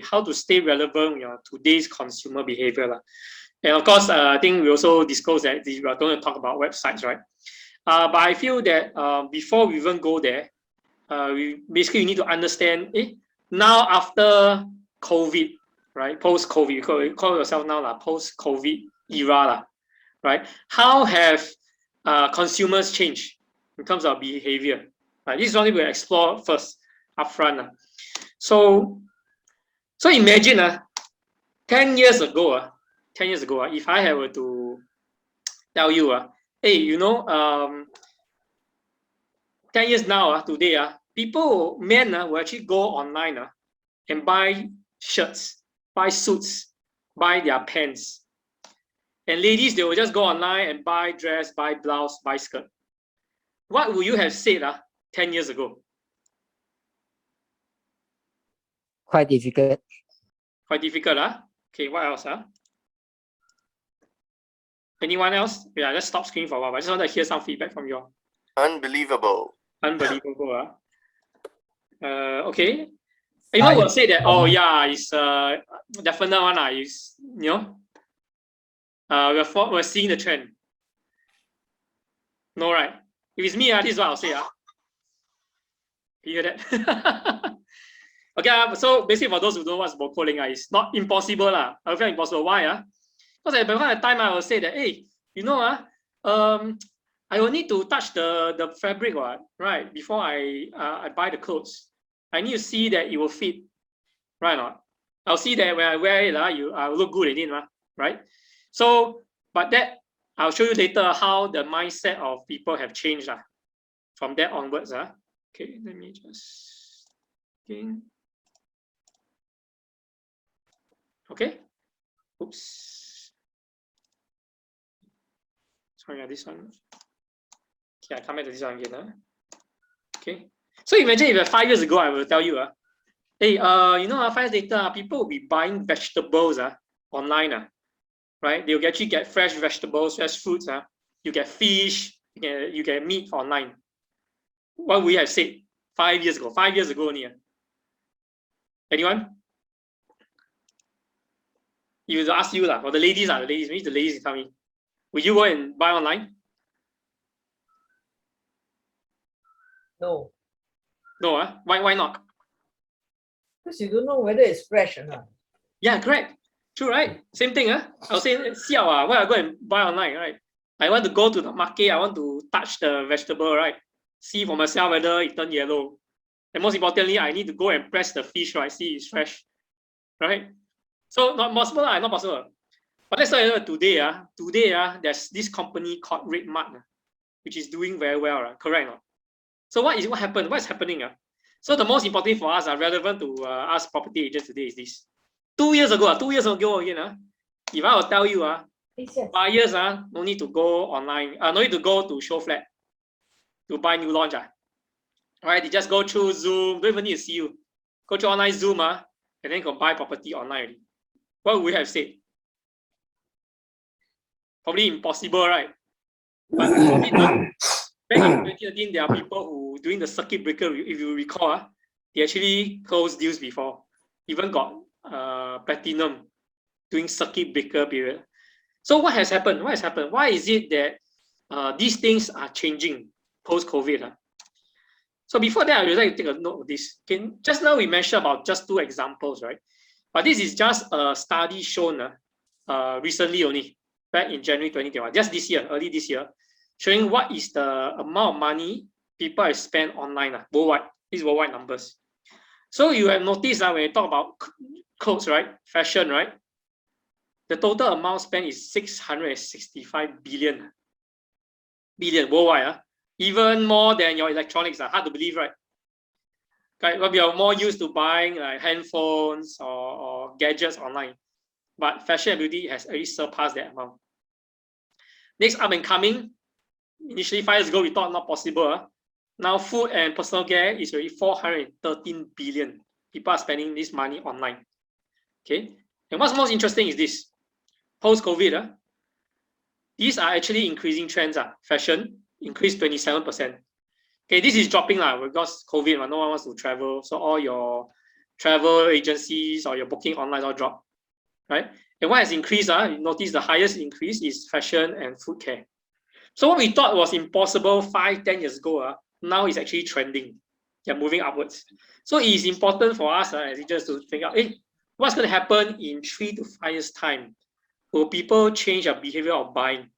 how to stay relevant today's consumer behavior lah. And of course, I think we also disclosed that we are going to talk about websites, right? But I feel that before we even go there, we need to understand now after COVID, right? Post-COVID, you call yourself now post-COVID era, right? How have consumers changed in terms of behavior? Right? This is something we'll explore first upfront. So imagine 10 years ago, if I were to tell you, hey, 10 years now, today, men will actually go online and buy shirts, buy suits, buy their pants. And ladies, they will just go online and buy dress, buy blouse, buy skirt. What would you have said 10 years ago? Quite difficult. Quite difficult, Okay, what else, Anyone else? Yeah, let's stop screen for a while. I just want to hear some feedback from you. Unbelievable. Unbelievable, okay. Anyone will say that, oh yeah, it's definite one, is, we're seeing the trend. No, right? If it's me, this is what I'll say. You hear that? Okay, so basically for those who don't know what's bokoling, it's not impossible. I feel impossible. Why? Because at the time I will say that, hey, I will need to touch the fabric, right? Before I buy the clothes. I need to see that it will fit, right or not? I'll see that when I wear it, I will look good in it, right? So, but that I'll show you later how the mindset of people have changed from that onwards. Okay, let me just okay. Oops. Sorry, this one. Okay, I come back to this one again. Okay. So imagine if 5 years ago I will tell you, hey, 5 years later, people will be buying vegetables online, right? They'll actually get fresh vegetables, fresh fruits. You get fish, you get meat online. What we have said 5 years ago? 5 years ago only. Anyone? You will ask you for the ladies, the ladies tell me. Will you go and buy online? No. No, why not? Because you don't know whether it's fresh or not. Yeah, correct. True, right? Same thing. I'll say, why I go and buy online, right? I want to go to the market, I want to touch the vegetable, right? See for myself whether it turned yellow. And most importantly, I need to go and press the fish, right? See it's fresh, right? So not possible, not possible. But let's say today, there's this company called Red Mart, which is doing very well, correct? So what happened? What's happening? So the most important for us, relevant to us property agents today is this. 2 years ago, again, if I will tell you, buyers no need to go online, no need to go to show flat to buy new launch. Right? They just go through Zoom, don't even need to see you. Go to online Zoom, and then go buy property online. What would we have said? Probably impossible, right? But back in 2013, there are people who, during the circuit breaker, if you recall, they actually closed deals before. Even got platinum during circuit breaker period. So what has happened? What has happened? Why is it that these things are changing post-COVID? So before that, I would like to take a note of this. Okay, just now we mentioned about just 2 examples, right? But this is just a study shown recently only, back in January 2021, just this year, early this year, showing what is the amount of money people have spent online worldwide. These worldwide numbers. So you have noticed when you talk about clothes, right? Fashion, right? The total amount spent is 665 billion worldwide. Even more than your electronics. Hard to believe, right? Okay, well, we are more used to buying like handphones or gadgets online. But fashion and beauty has already surpassed that amount. Next, up and coming. Initially, 5 years ago, we thought not possible. Now, food and personal care is already 413 billion. People are spending this money online. Okay, and what's most interesting is this. Post-COVID, these are actually increasing trends. Fashion increased 27%. Okay, this is dropping because COVID, no one wants to travel. So all your travel agencies or your booking online all drop, right? And what has increased, you notice the highest increase is fashion and food care. So what we thought was impossible 5-10 years ago, now is actually trending. They're moving upwards. So it is important for us as teachers to think out, hey, what's going to happen in 3 to 5 years' time? Will people change their behavior of buying?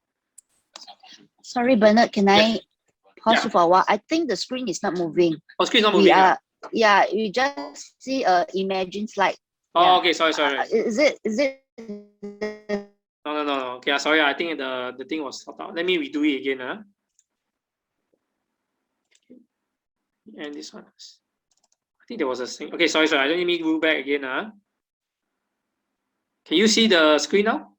Sorry, Bernard, can I pause Yeah. you for a while? I think the screen is not moving. Oh, screen not moving. Yeah, you just see a imagine slide. Oh, Yeah. okay, sorry. Is it No. Okay, sorry. I think the thing was stopped out. Let me redo it again. And this one. I think there was a thing. Okay, sorry. Let me go back again. Can you see the screen now?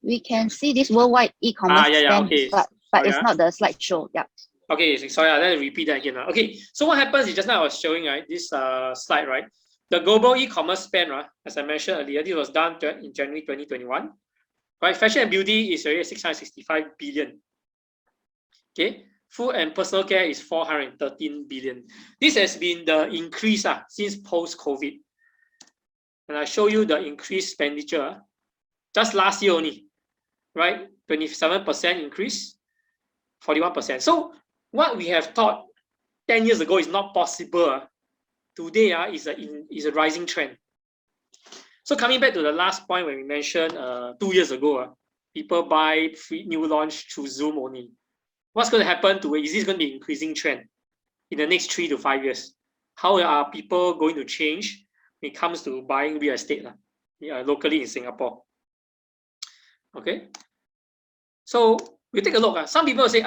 we can see this worldwide e-commerce spend, okay. but it's not the slideshow. Yeah. Okay, sorry, let me repeat that again. Okay, so what happens is just now I was showing this slide, right? The global e-commerce spend, right, as I mentioned earlier, this was done in January 2021. Right, fashion and beauty is already 665 billion. Okay, food and personal care is 413 billion. This has been the increase since post-COVID. And I show you the increased expenditure just last year only, right? 27% increase, 41%. So what we have thought 10 years ago is not possible, today is a rising trend. So coming back to the last point when we mentioned 2 years ago, people buy free new launch through Zoom only. What's going to happen to it? Is this going to be increasing trend in the next 3 to 5 years? How are people going to change when it comes to buying real estate locally in Singapore? Okay. So we take a look. Some people say,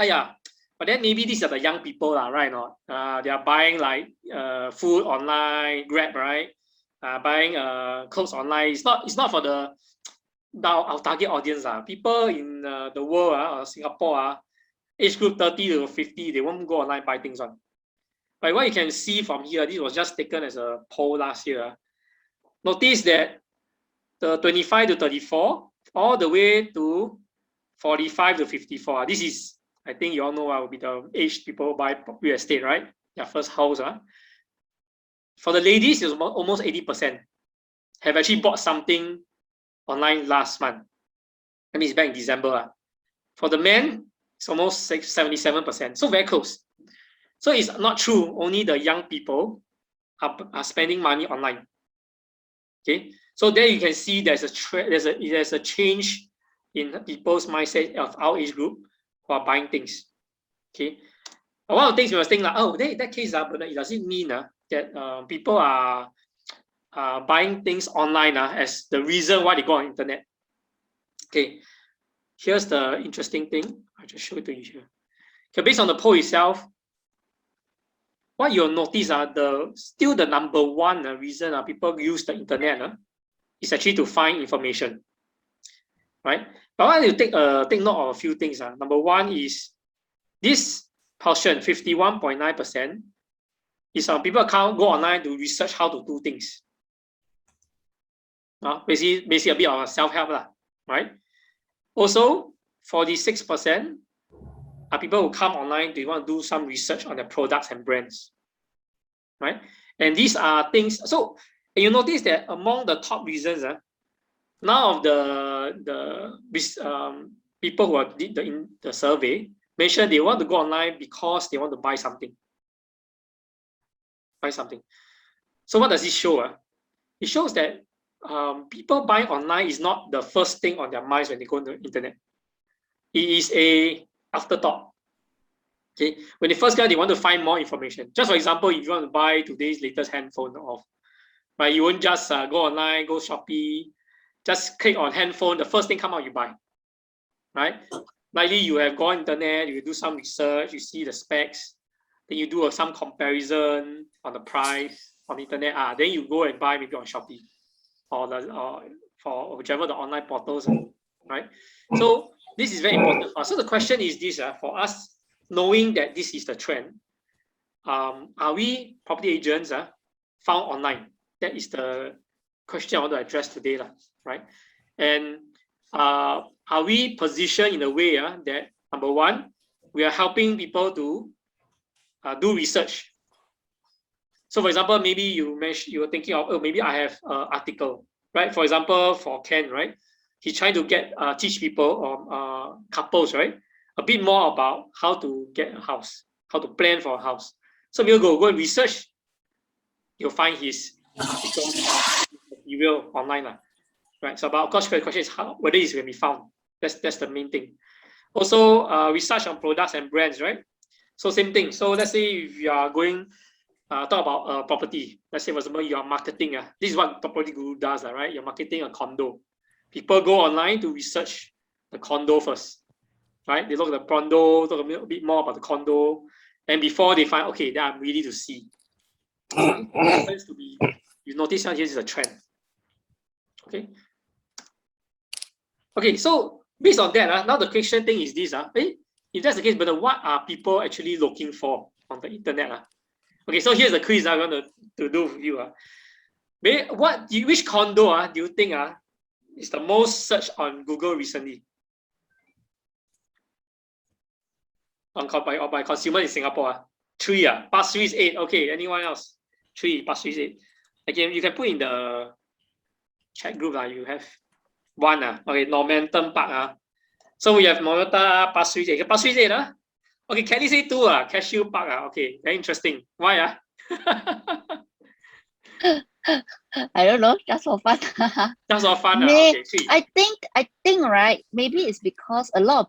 but then maybe these are the young people, right? They are buying like food online, Grab, right? Buying clothes online. It's not for our target audience. People in the world or Singapore, age group 30 to 50, they won't go online buy things on. But what you can see from here, this was just taken as a poll last year. Notice that the 25 to 34, all the way to 45 to 54. This is, I think you all know, will be the age people buy real estate, right? Their first house. For the ladies, it's almost 80% have actually bought something online last month. That means back in December. For the men, it's almost 77%. So very close. So it's not true. Only the young people are spending money online. Okay. So there you can see there's a change in people's mindset of our age group who are buying things. Okay. One of the things we were saying, in that case, does it mean that people are buying things online as the reason why they go on the internet? Okay. Here's the interesting thing. I'll just show it to you here. Okay, based on the poll itself, what you'll notice still the number one reason people use the internet is actually to find information, right? But I want you to take note of a few things. Number one is this portion, 51.9%, is people can't go online to research how to do things. Basically a bit of self-help, right? Also, 46% are people who come online, they want to do some research on their products and brands, right? And these are things, so you notice that among the top reasons, none of the people who did the survey mentioned they want to go online because they want to buy something. So what does it show? It shows that people buying online is not the first thing on their minds when they go on the internet. It is a afterthought. Okay, when they first go, they want to find more information. Just for example, if you want to buy today's latest handphone, right, you won't just go online, go Shopee, just click on handphone. The first thing come out, you buy, right? Likely you have gone internet, you do some research, you see the specs, then you do some comparison on the price on the internet. Then you go and buy maybe on Shopee or for whichever the online portals, right? So this is very important for us. So the question is this: for us, knowing that this is the trend, are we property agents found online? That is the question I want to address today, right? And are we positioned in a way that, number one, we are helping people to do research. So for example, maybe you were thinking of, oh, maybe I have an article, right? For example, for Ken, right? He's trying to teach people or couples, right? A bit more about how to get a house, how to plan for a house. So we'll go and research. You'll find his article material online, right? So, but of course, the question is whether it's going to be found. That's the main thing. Also, research on products and brands, right? So same thing. So let's say if you are going talk about property. Let's say, for example, you are marketing. This is what Property Guru does, right? You're marketing a condo. People go online to research the condo first, right? They look at the condo, talk a bit more about the condo, and before they find, okay, then I'm ready to see. It happens to be, you notice here is a trend. Okay. Okay, so based on that, now the question thing is this. If that's the case, but what are people actually looking for on the internet? Okay, so here's the quiz I'm going to do with you. Which condo do you think is the most searched on Google recently? By consumer in Singapore? 3. Pasir Ris 8. Okay, anyone else? 3. Pasir Ris 8. Again, you can put in the chat group. You have 1. Okay, Normanton Park. So we have Normanton, Pasir Ris 8. Pasir Ris 8. Okay, Kelly say 2. Cashew Park. Okay, very interesting. Why? I don't know, just for fun. Just for fun. May- Okay, 3. I think right, maybe it's because a lot of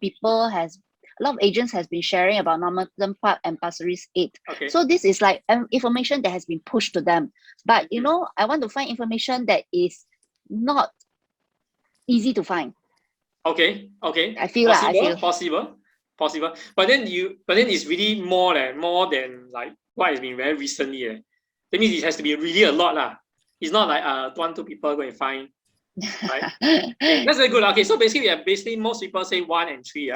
agents has been sharing about Normanton Park and Pasir Ris 8. Okay. So this is like information that has been pushed to them. But you know, I want to find information that is not easy to find. Okay. I feel Possible. But then it's really more than like what has been very recently. That means it has to be really a lot. It's not like 1, 2 people go and find. Right? Okay, that's very good. Okay, so basically most people say 1 and 3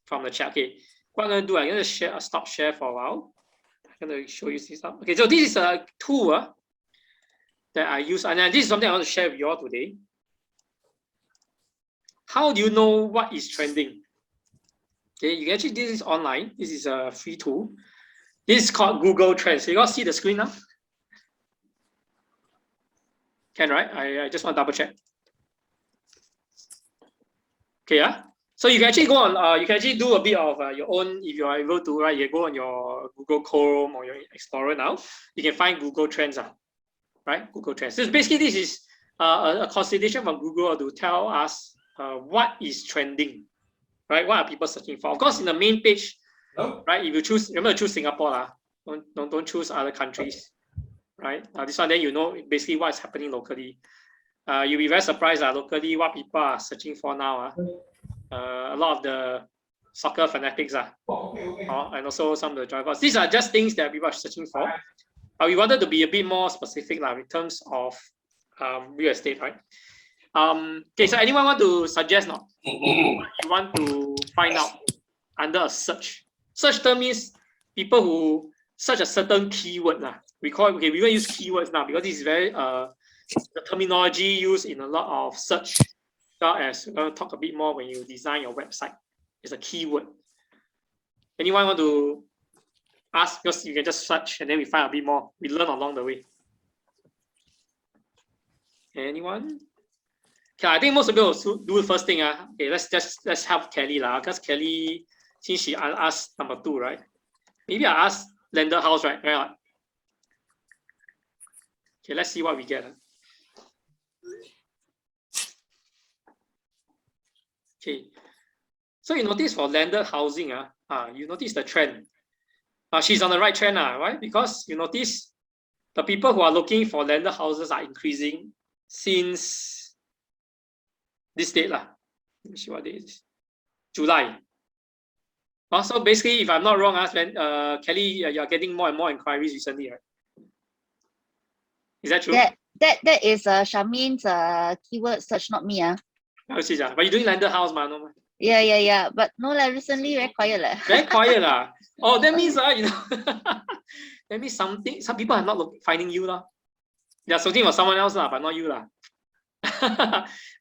from the chat. Okay. What I'm gonna do, I'm gonna stop share for a while. I'm gonna show you this stuff. Okay, so this is a tool that I use, and this is something I want to share with you all today. How do you know what is trending? Okay, you can actually do this online. This is a free tool. This is called Google Trends. So you all see the screen now? Can, right? I just want to double check. Okay, so you can actually go on. You can actually do a bit of your own if you are able to. Right, you go on your Google Chrome or your Explorer now. You can find Google Trends. Right, Google Trends. So basically, this is a consideration from Google to tell us what is trending. Right, what are people searching for? Of course, in the main page, right? If you choose, remember to choose Singapore, don't choose other countries, right? This one, then you know basically what is happening locally. You'll be very surprised locally what people are searching for now. A lot of the soccer fanatics and also some of the drivers. These are just things that people are searching for. We wanted to be a bit more specific in terms of real estate, right? Okay, so anyone want to suggest what you want to find out under a search? Search term means people who search a certain keyword. We call it, okay, we're going to use keywords now because this is very the terminology used in a lot of search, as we're going to talk a bit more when you design your website. It's a keyword. Anyone want to ask? Because you can just search and then we find a bit more. We learn along the way. Anyone? Okay, I think most of you will do the first thing. Okay, let's help Kelly because Kelly, since she asked number 2, right? Maybe I ask landed house, right? Okay, let's see what we get. Okay, so you notice for landed housing, you notice the trend. She's on the right trend, right? Because you notice the people who are looking for landed houses are increasing since this date. Let me see what date it is. July. So basically, if I'm not wrong, Kelly, you're getting more and more inquiries recently, right? Is that true? That is Charmaine's keyword search, not me. But you're doing landed house, man. No? Yeah. But no, recently very quiet. Very quiet. Oh, that means that means some people are not finding you. They're searching for someone else, but not you. Okay.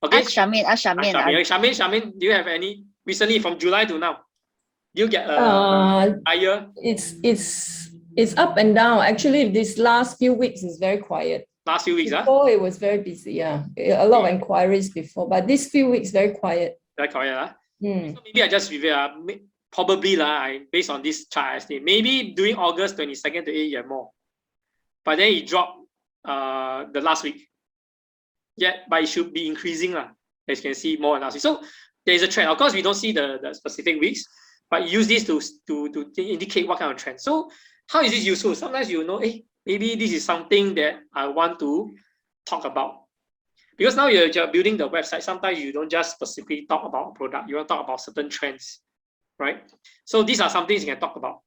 Ask Charmaine. Charmaine, do you have any recently from July to now? Do you get a higher? It's It's up and down. Actually, this last few weeks is very quiet. Last few weeks, Before it was very busy, yeah. A lot of inquiries before, but this few weeks very quiet. Very quiet. Mm. So maybe I just review. Probably based on this chart I say, maybe during August 22nd to 8th you have more. But then it dropped the last week. Yeah, but it should be increasing as you can see more last week. So there is a trend. Of course, we don't see the specific weeks, but use this to indicate what kind of trend. So how is this useful? Sometimes you know, hey, maybe this is something that I want to talk about. Because now you're building the website, sometimes you don't just specifically talk about a product, you want to talk about certain trends, right? So these are some things you can talk about.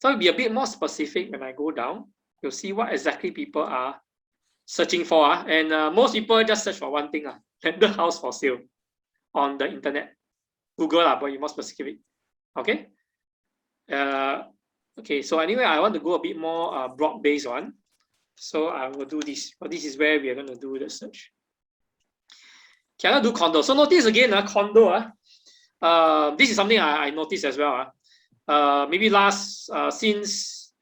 So it'll be a bit more specific when I go down. You'll see what exactly people are searching for. And most people just search for one thing, the house for sale on the internet. Google, but you're more specific. Okay? Okay, so anyway, I want to go a bit more broad-based one. So I will do this. But this is where we are going to do the search. Can I do condo? So notice again, condo. This is something I noticed as well. Maybe since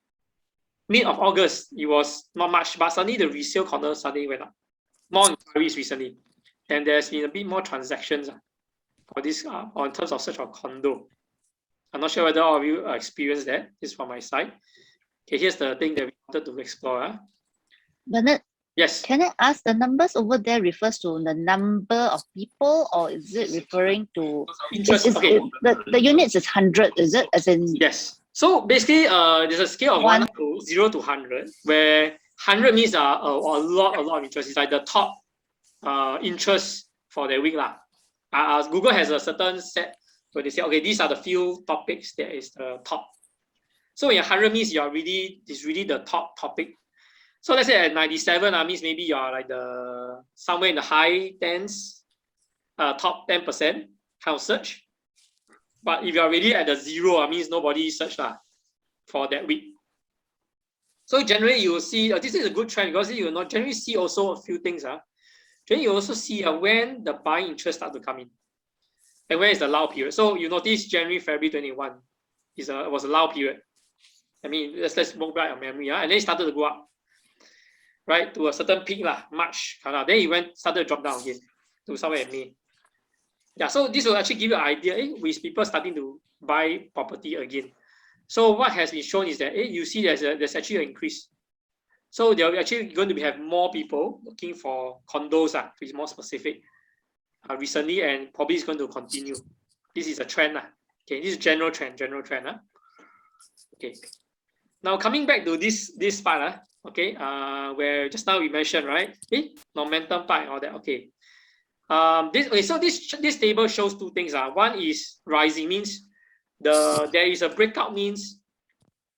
mid of August, it was not much, but suddenly the resale condo suddenly went up. More inquiries recently. And there's been a bit more transactions for this in terms of search for condo. I'm not sure whether all of you experienced that. This is from my side. Okay, here's the thing that we wanted to explore. Bernard, yes. can I ask, the numbers over there refers to the number of people, or is it referring to interest? Okay. The units is 100, is it? As in yes. So basically, there's a scale of 0 to 100, where 100 means a lot of interest. It's like the top interest for the week. Google has a certain set where they say, okay, these are the few topics that is the top. So in 100 means it's really the top topic. So let's say at 97, means maybe you are like somewhere in the high 10s, top 10% kind of search. But if you're already at the 0, means nobody searched for that week. So generally you will see, this is a good trend because you will not generally see also a few things. Generally you also see when the buying interest start to come in. And where is the lull period? So you notice January, February 21 was a lull period. I mean, let's go back on memory. And then it started to go up, right, to a certain peak, March. Then it started to drop down again to somewhere in May. Yeah, so this will actually give you an idea with people starting to buy property again. So what has been shown is that you see there's actually an increase. So they're actually going to have more people looking for condos, to be more specific, recently, and probably it's going to continue. This is a trend. Okay, this is general trend. Okay. Now coming back to this part, okay, where just now we mentioned, right? Momentum part and all that. Okay. So this table shows two things. One is rising, means there is a breakout, means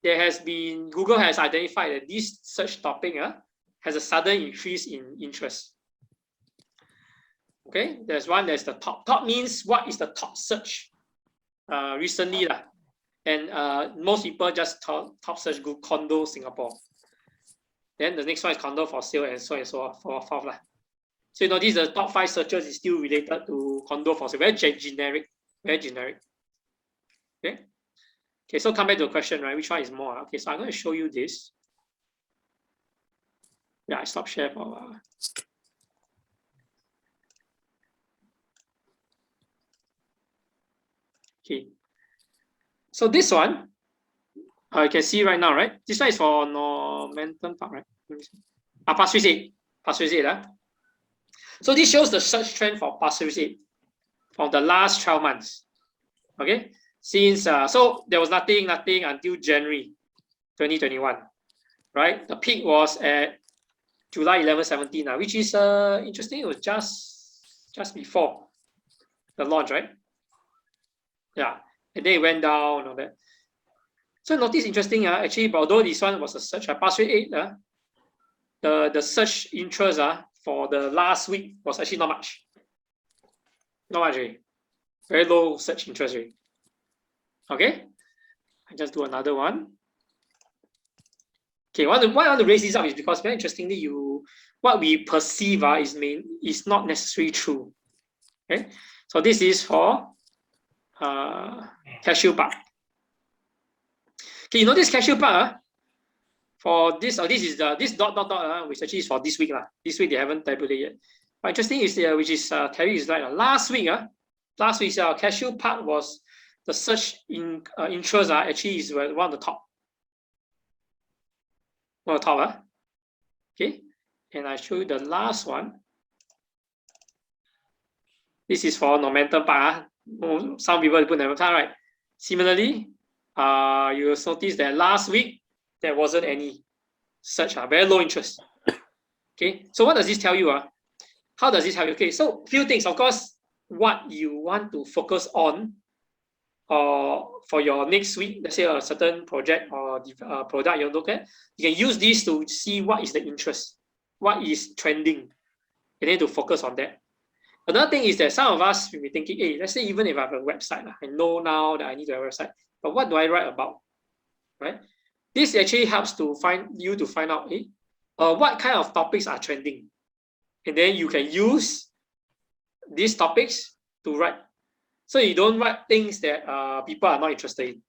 Google has identified that this search topic has a sudden increase in interest. Okay, there's the top. Top means what is the top search recently, and most people just top search Google condo Singapore. Then the next one is condo for sale, and so forth. So you notice the top 5 searches is still related to condo for sale, very generic. Okay, so come back to the question, right? Which one is more? Okay, so I'm going to show you this. Yeah, I stopped share for a while. Okay, so this one, you can see right now, right? This one is for momentum part, right? Pasir Ris 8. So this shows the search trend for Pasir Ris 8 from the last 12 months. Okay, since so there was nothing until January 2021, right? The peak was at July 11, 17, which is interesting. It was just before the launch, right? Yeah, and then it went down and all that. So notice interesting, actually, although this one was a search, Pasir Ris 8, the search interest for the last week was actually not much. Not much, very low search interest rate. Okay, I just do another one. Okay, why I want to raise this up is because very interestingly, what we perceive is not necessarily true. Okay, so this is for Cashew Park. Okay, you know this Cashew Park, for this, this is the this dot which actually is for this week lah. This week they haven't tabulated yet. But interesting is which is Terry is right. Last week's Cashew Park was the search interest actually is one of the top. One of the top. Okay, and I show you the last one. This is for Normanton Park. Some people put Normanton Park, right? Similarly, you will notice that last week there wasn't any search, very low interest. Okay, so what does this tell you? How does this help you? Okay, so few things. Of course, what you want to focus on for your next week, let's say a certain project or product you look at, you can use this to see what is the interest, what is trending, and then to focus on that. Another thing is that some of us will be thinking, hey, let's say even if I have a website, I know now that I need to have a website, but what do I write about, right? This actually helps to find out, what kind of topics are trending, and then you can use these topics to write. So you don't write things that people are not interested in.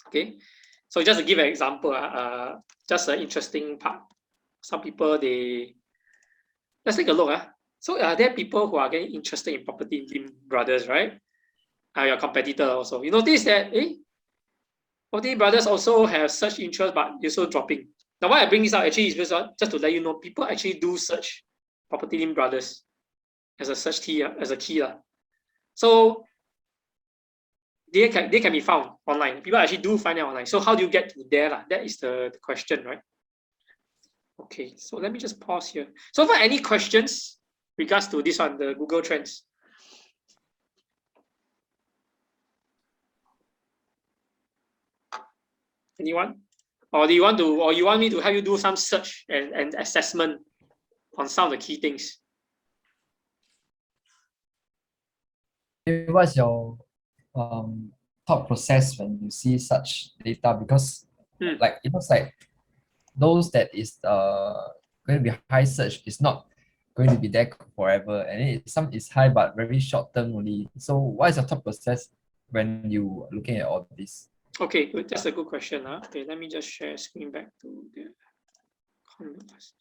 Okay, so just to give an example, just an interesting part. Some people let's take a look. So are there people who are getting interested in property brothers, right? Your competitor also. You notice that property brothers also have search interest, but also dropping. Now, why I bring this up actually is just to let you know, people actually do search property brothers as a search key, as a key. So they can be found online. People actually do find it online. So how do you get to there? That is the question, right? Okay, so let me just pause here. So for any questions regards to this one, the Google Trends? Anyone? Or do you want to, or you want me to help you do some search and assessment on some of the key things? What's your thought process when you see such data? Because like it looks like those that is going to be high search is not going to be there forever, and some is high but very short term only. So what is your thought process when you are looking at all this? Okay, good. That's a good question. Okay, let me just share screen back to the comments.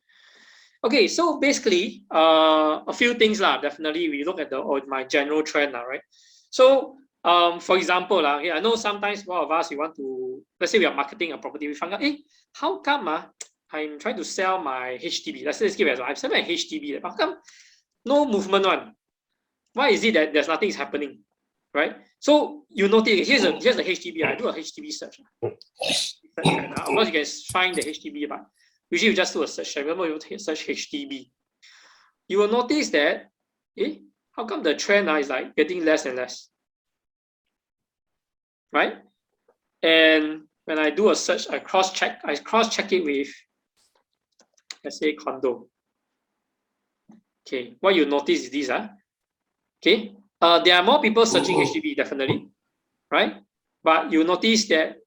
Okay, so basically, a few things definitely we look at my general trend right? So, for example I know sometimes one of us, we want to, let's say we are marketing a property, we find out, how come I'm trying to sell my HDB. Let's give it as I'm selling my HDB. How come no movement one? Why is it that there's nothing is happening, right? So you notice here's the HDB. I do a HDB search. Of course, you can find the HDB, but usually you just do a search. Remember, you search HDB. You will notice that, how come the trend is like getting less and less, right? And when I do a search, I cross check it with, let's say, condo. Okay, what you notice is this, okay, there are more people searching HDB, definitely, right? But you notice that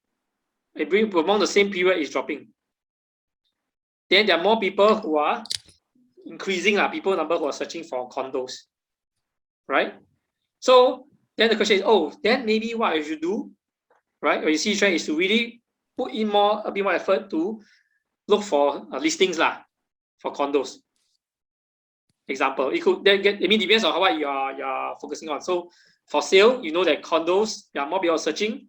among the same period is dropping. Then there are more people who are increasing, people number who are searching for condos, right? So then the question is, then maybe what I should do, right? When you see trend is to really put in a bit more effort to look for listings for condos. Example, it could then get, depends on what you are focusing on. So for sale, you know that condos, there are more people searching,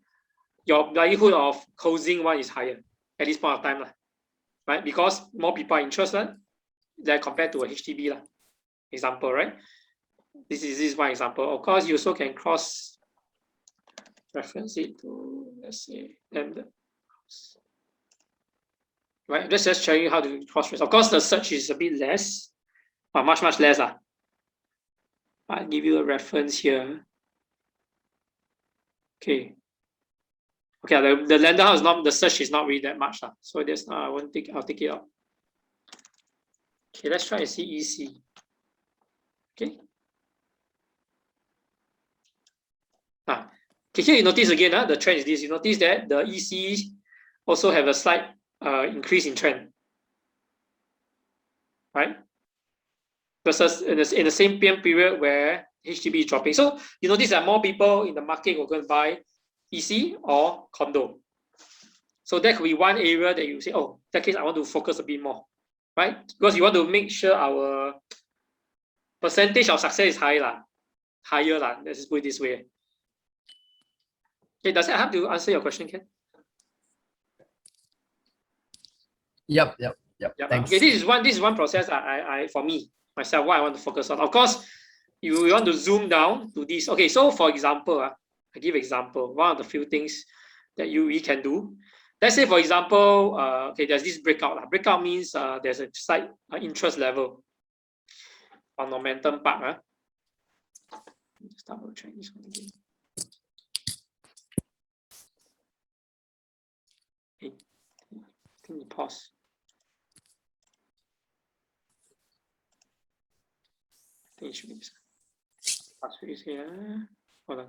your likelihood of closing one is higher at this point of time, right? Because more people are interested than compared to a HDB example, right? This is one example. Of course, you also can cross reference it to, let's say, right? Let's just show you how to cross reference. Of course, the search is a bit less, but much less. I'll give you a reference here. Okay. Okay, the lender house is not, the search is not really that much. So there's I'll take it out. Okay, let's try and see EC. Okay. Okay, here you notice again, the trend is this. You notice that the EC also have a slight increase in trend, right? Versus in the same PM period where HDB is dropping. So you notice that more people in the market will go and buy EC or condo. So that could be one area that you say, oh, that case I want to focus a bit more, right? Because you want to make sure our percentage of success is higher. Let's just put it this way. Okay, does that help to answer your question, Ken? Yep. Thanks. Okay, this is one process I for me myself what I want to focus on. Of course, you want to zoom down to this. Okay, so for example, I give example. One of the few things that we can do. Let's say, for example, okay, there's this breakout. Breakout means there's a slight interest level on momentum part. Just double check this one again. Okay, can you pause? I think it should be this here. Hold on.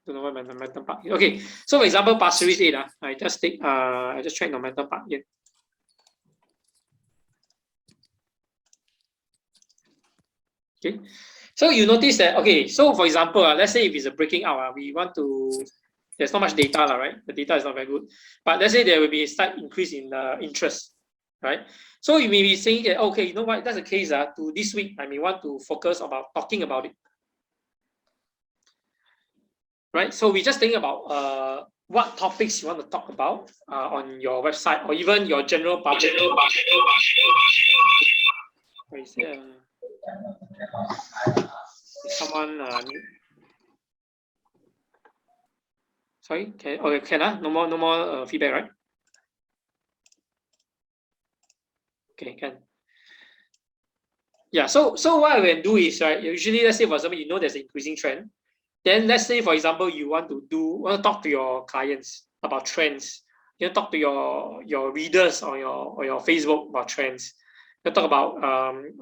Don't know what my momentum part. Okay, so for example, Pasir Ris 8, I just check momentum part again. Okay, so you notice that, okay, so for example, let's say if it's a breaking out, we want to, there's not much data, right? The data is not very good, but let's say there will be a slight increase in interest, right? So you may be saying that, okay, you know what, that's the case, to this week, I may want to focus about talking about it. Right, so we just think about what topics you want to talk about on your website or even your general public. Is there someone sorry, can no more feedback, right? Okay, can. Yeah, so what I can do is, right, usually let's say for example, you know there's an increasing trend. Then let's say, for example, you want to talk to your clients about trends. You talk to your readers on your Facebook about trends. You talk about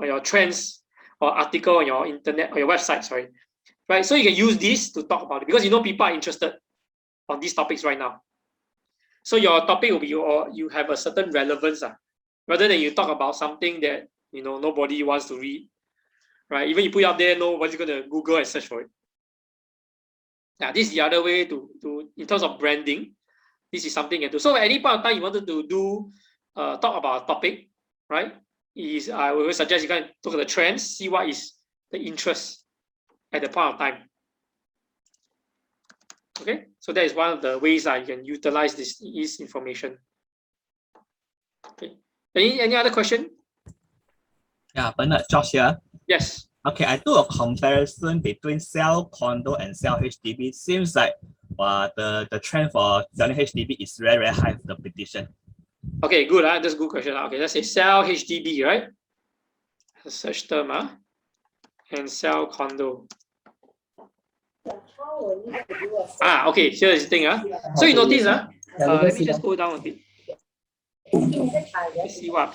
your trends or article on your internet or your website, sorry. Right. So you can use this to talk about it because you know people are interested on these topics right now. So your topic will be you have a certain relevance, rather than you talk about something that nobody wants to read. Right. Even you put it out there, nobody's gonna Google and search for it. Yeah, this is the other way to in terms of branding. This is something you can do. So at any point of time you wanted to do talk about a topic, right? I would suggest you can look at the trends, see what is the interest at the point of time. Okay, so that is one of the ways that you can utilize this information. Okay, any other question? Yeah, Bernard, Josh here. Yes. Okay, I do a comparison between sell condo and sell HDB. Seems like the trend for selling HDB is very, very high for the competition. Okay, good. That's a good question. Okay, let's say sell HDB, right? Search term, and sell condo. Okay, here's the thing. So you notice, let me just go down a bit. Let's see what.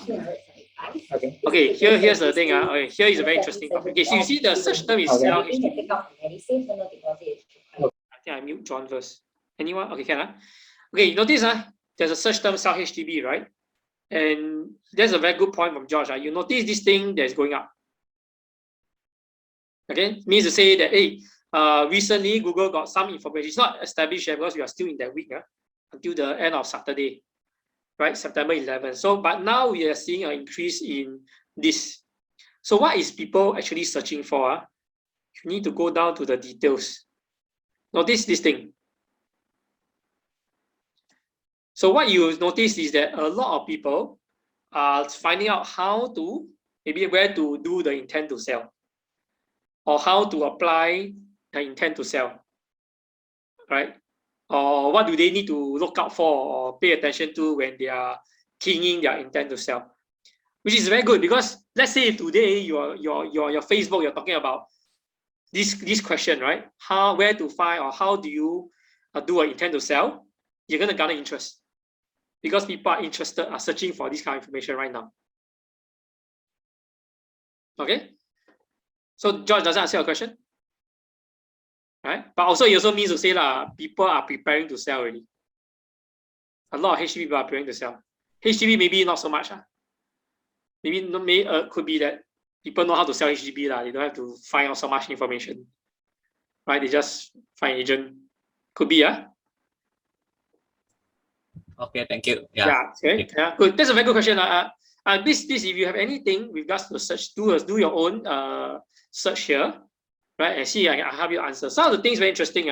Okay, here's the thing. Okay, here is a very interesting topic. Okay, so you see the search term is sell HDB. I think I mute John first. Anyone? Okay, can Okay, you notice there's a search term sell HDB, right? And there's a very good point from George. You notice this thing that's going up. Okay, means to say that recently Google got some information. It's not established yet because we are still in that week until the end of Saturday, right? September 11th. So, but now we are seeing an increase in this. So, what is people actually searching for? You need to go down to the details. Notice this thing. So, what you notice is that a lot of people are finding out how to, maybe where to do the intent to sell, or how to apply the intent to sell, right? Or what do they need to look out for or pay attention to when they are keying their intent to sell, which is very good because let's say today your Facebook, you're talking about this question, right? Where to find or how do you do an intent to sell? You're gonna garner interest because people are interested, are searching for this kind of information right now. Okay. So George, does that answer your question? Right? But also it also means to say people are preparing to sell already. A lot of HDB people are preparing to sell. HDB maybe not so much. Maybe could be that people know how to sell HDB lah. They don't have to find out so much information, right? They just find agent. Could be Okay, thank you. Yeah. Okay. Yeah. Good. That's a very good question. Please, if you have anything with regards to search, do your own search here, right? And see, I help you answer. Some of the things very interesting.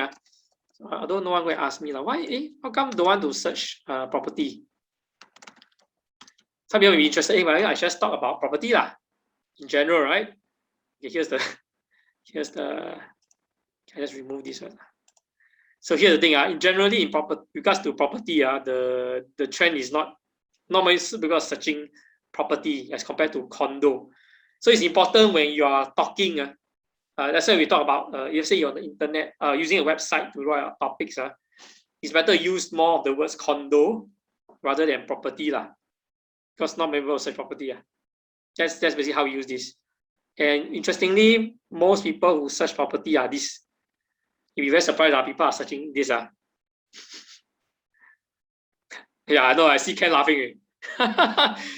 Although no one will ask me why? How come don't want to search property? Some people will be interested. Well, I just talk about property lah, in general, right? Okay, here's the. Can I just remove this one? So here's the thing. In generally in regards to property, the trend is not normally because searching property as compared to condo. So it's important when you are talking. That's why we talk about. Let's say you're on the internet, using a website to write out topics. It's better use more of the words condo rather than property lah. Because not many people search property. That's basically how we use this. And interestingly, most people who search property are this. You'll be very surprised that people are searching this. Yeah, I know. I see Ken laughing.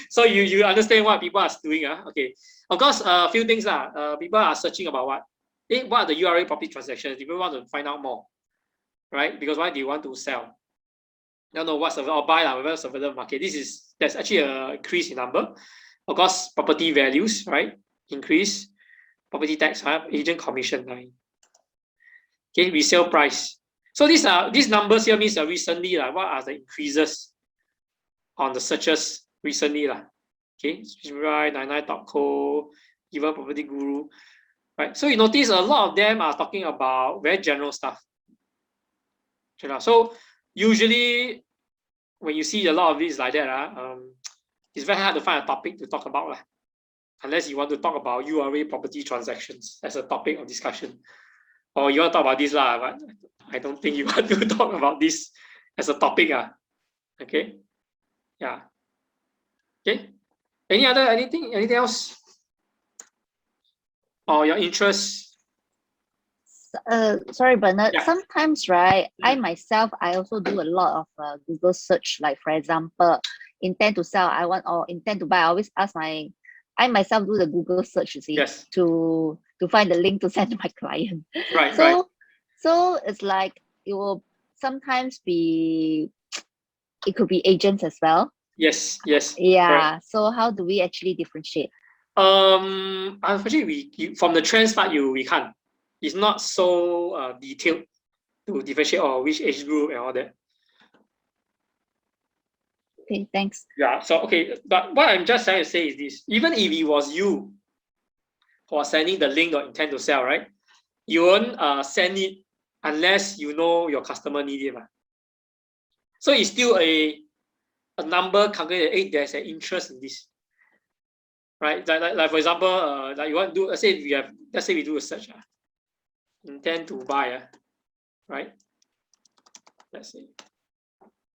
So you understand what people are doing. Okay. Of course, a few things. People are searching about what? What are the URA property transactions? People want to find out more, right? Because why do you want to sell? I don't know what's or buy what's available market. That's actually a increase in number. Of course, property values, right? Increase. Property tax, agent commission line. Okay, resale price. So these numbers here means recently, what are the increases on the searches recently? Okay, right, 99.co, even Property Guru. Right. So you notice a lot of them are talking about very general stuff. So usually when you see a lot of this like that, it's very hard to find a topic to talk about. Unless you want to talk about URA property transactions as a topic of discussion. Or you want to talk about this, but I don't think you want to talk about this as a topic. Okay. Yeah. Okay. Anything else? Or your interest? Sorry, Bernard. Yeah. Sometimes, right, I myself, I also do a lot of Google search. Like for example, intend to sell, intend to buy. I always ask I myself do the Google search, you see, Yes. to find the link to send to my client. Right. So it's like it will sometimes be, it could be agents as well. Yes. Yeah. Correct. So how do we actually differentiate? Unfortunately, from the trends part, we can't. It's not so detailed to differentiate which age group and all that. Okay, thanks. Yeah. So okay, but what I'm just trying to say is this: even if it was you who are sending the link or intend to sell, right? You won't send it unless you know your customer need it. So it's still a number calculated. There's an interest in this. Right, like for example, like you want to do, let's say we do a search, intend to buy, right? Let's say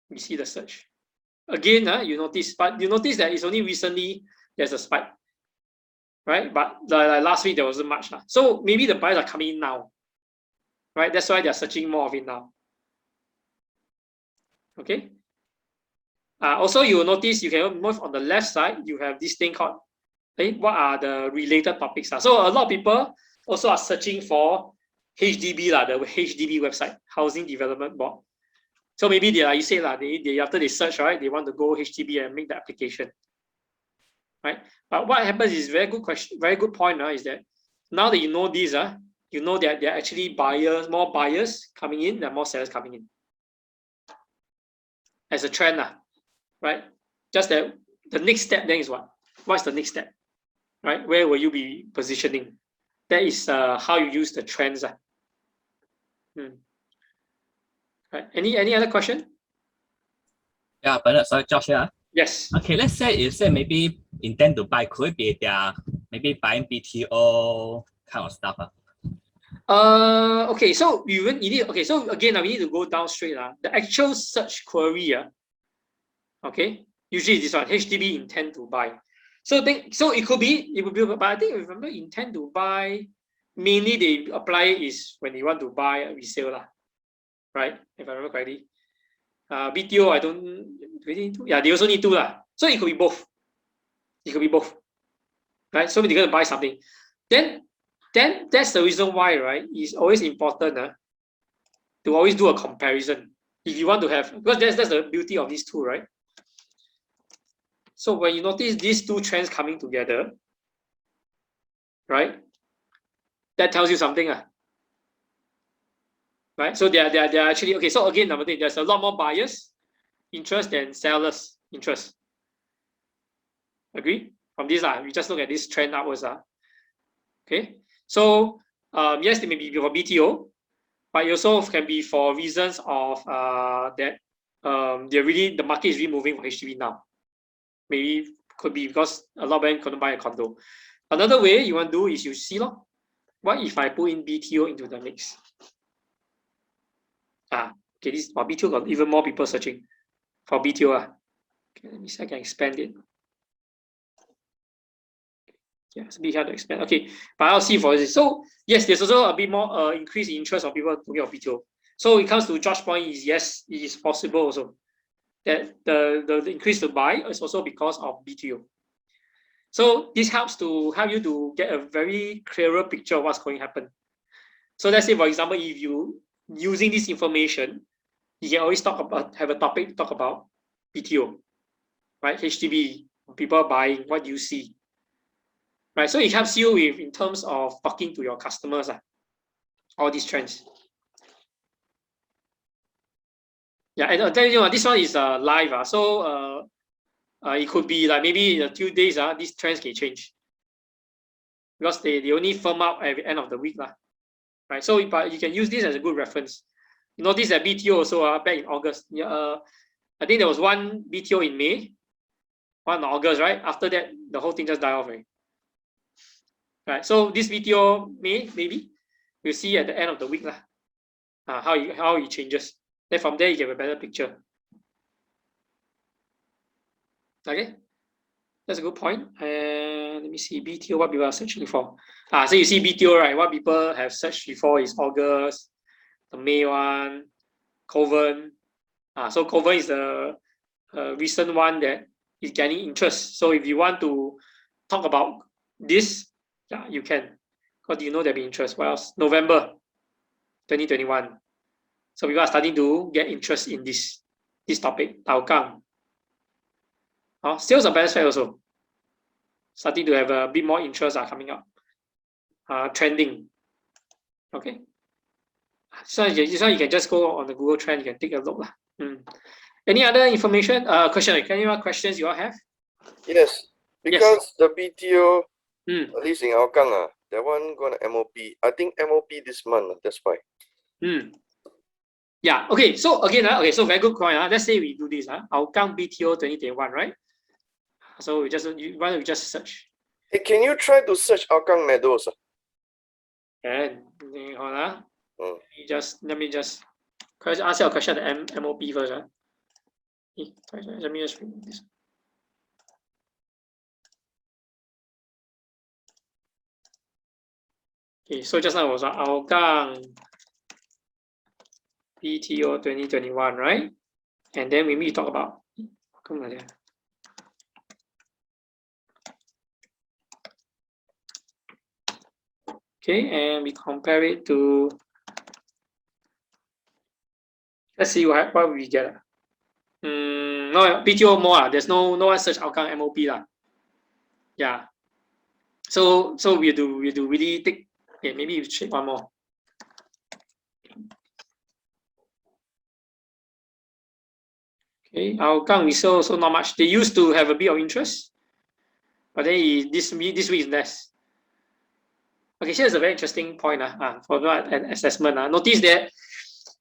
we see the search again. You notice that it's only recently there's a spike, right? But like last week there wasn't much, so maybe the buyers are coming in now, right? That's why they're searching more of it now. Okay. Also, you will notice you can move on the left side. You have this thing called. What are the related topics? So a lot of people also are searching for HDB, the HDB website, Housing Development Board. So maybe you say they after they search, right, they want to go HDB and make the application, right? But what happens is very good question, very good point. Is that now that you know this, you know that there are actually more buyers coming in, there are more sellers coming in as a trend, right? Just that the next step then is what? What's the next step? Right? Where will you be positioning? That is how you use the trends. Right. Any other question? Yeah, Bernard, sorry, Josh here. Yes. Okay, let's say maybe intend to buy, could it be they maybe buying BTO kind of stuff? Okay, so you need so again we need to go down straight. The actual search query, okay, usually this one, HDB intend to buy. So it would be, but I think remember intend to buy, mainly they apply is when you want to buy a resale, right? If I remember correctly. BTO, I don't really do. Yeah, they also need to. So it could be both. It could be both. right? So they're going to buy something. Then that's the reason why, right? It's always important to always do a comparison. If you want to have, because that's the beauty of these two, right? So when you notice these two trends coming together, right? That tells you something, right? So they're actually okay. So again, number three, there's a lot more buyers' interest than sellers' interest. Agree? From this, we just look at this trend upwards. Okay. So yes, it may be for BTO, but it also can be for reasons of that the market is really moving for HDB now. Maybe could be because a lot of them couldn't buy a condo. Another way you want to do is you see, what if I put in BTO into the mix? Okay, this BTO got even more people searching for BTO. Okay, let me see, I can expand it. Yeah, it's a bit hard to expand. Okay, but I'll see for this. So yes, there's also a bit more increased interest of people talking of BTO. So it comes to Josh's point is yes, it is possible also that the increase to buy is also because of BTO. So this helps you to get a very clearer picture of what's going to happen. So let's say, for example, if you using this information, you can always have a topic to talk about BTO, right? HDB, people buying, what do you see? Right, so it helps you in terms of talking to your customers, all these trends. Yeah, and I'll tell you, this one is live. So it could be like maybe in a few days, these trends can change. Because they only firm up at the end of the week. Right? So but you can use this as a good reference. You notice that BTO also back in August. Yeah, I think there was one BTO in May, one in August, right? After that, the whole thing just died off. Right. So this BTO maybe we'll see at the end of the week how it changes. Then from there you get a better picture. Okay, that's a good point. And let me see BTO, what people are searching for. So you see BTO, right? What people have searched before is August, the May one, Coven. So Coven is the recent one that is gaining interest. So if you want to talk about this, yeah, you can. Because you know there'll be interest. What else? November 2021. So people are starting to get interest in this topic, Taokang. Sales of best fair also starting to have a bit more interest coming up. Trending. Okay. So this one you can just go on the Google Trend, you can take a look. Any other information? Question? Any more questions you all have? Yes, because the BTO, at least in Hougang, that one gonna MOP. I think MOP this month. That's why. Yeah. Okay. So again, so very good point. Let's say we do this. Hougang BTO 2021, right? So why don't we just search? Hey, can you try to search Hougang Meadows? And hold on. Let me just ask you a question at the MOP first. Let me just read this. Okay, so just now was Hougang BTO 2021, right? And then we need to talk about okay, and we compare it to, let's see what we get. No, BTO more. There's no one search Hougang MOP . Yeah. So we do really take. Okay, maybe you check one more. Okay, Hougang resale also not much. They used to have a bit of interest, but then this week is less. Okay, here's a very interesting point for an assessment. Notice that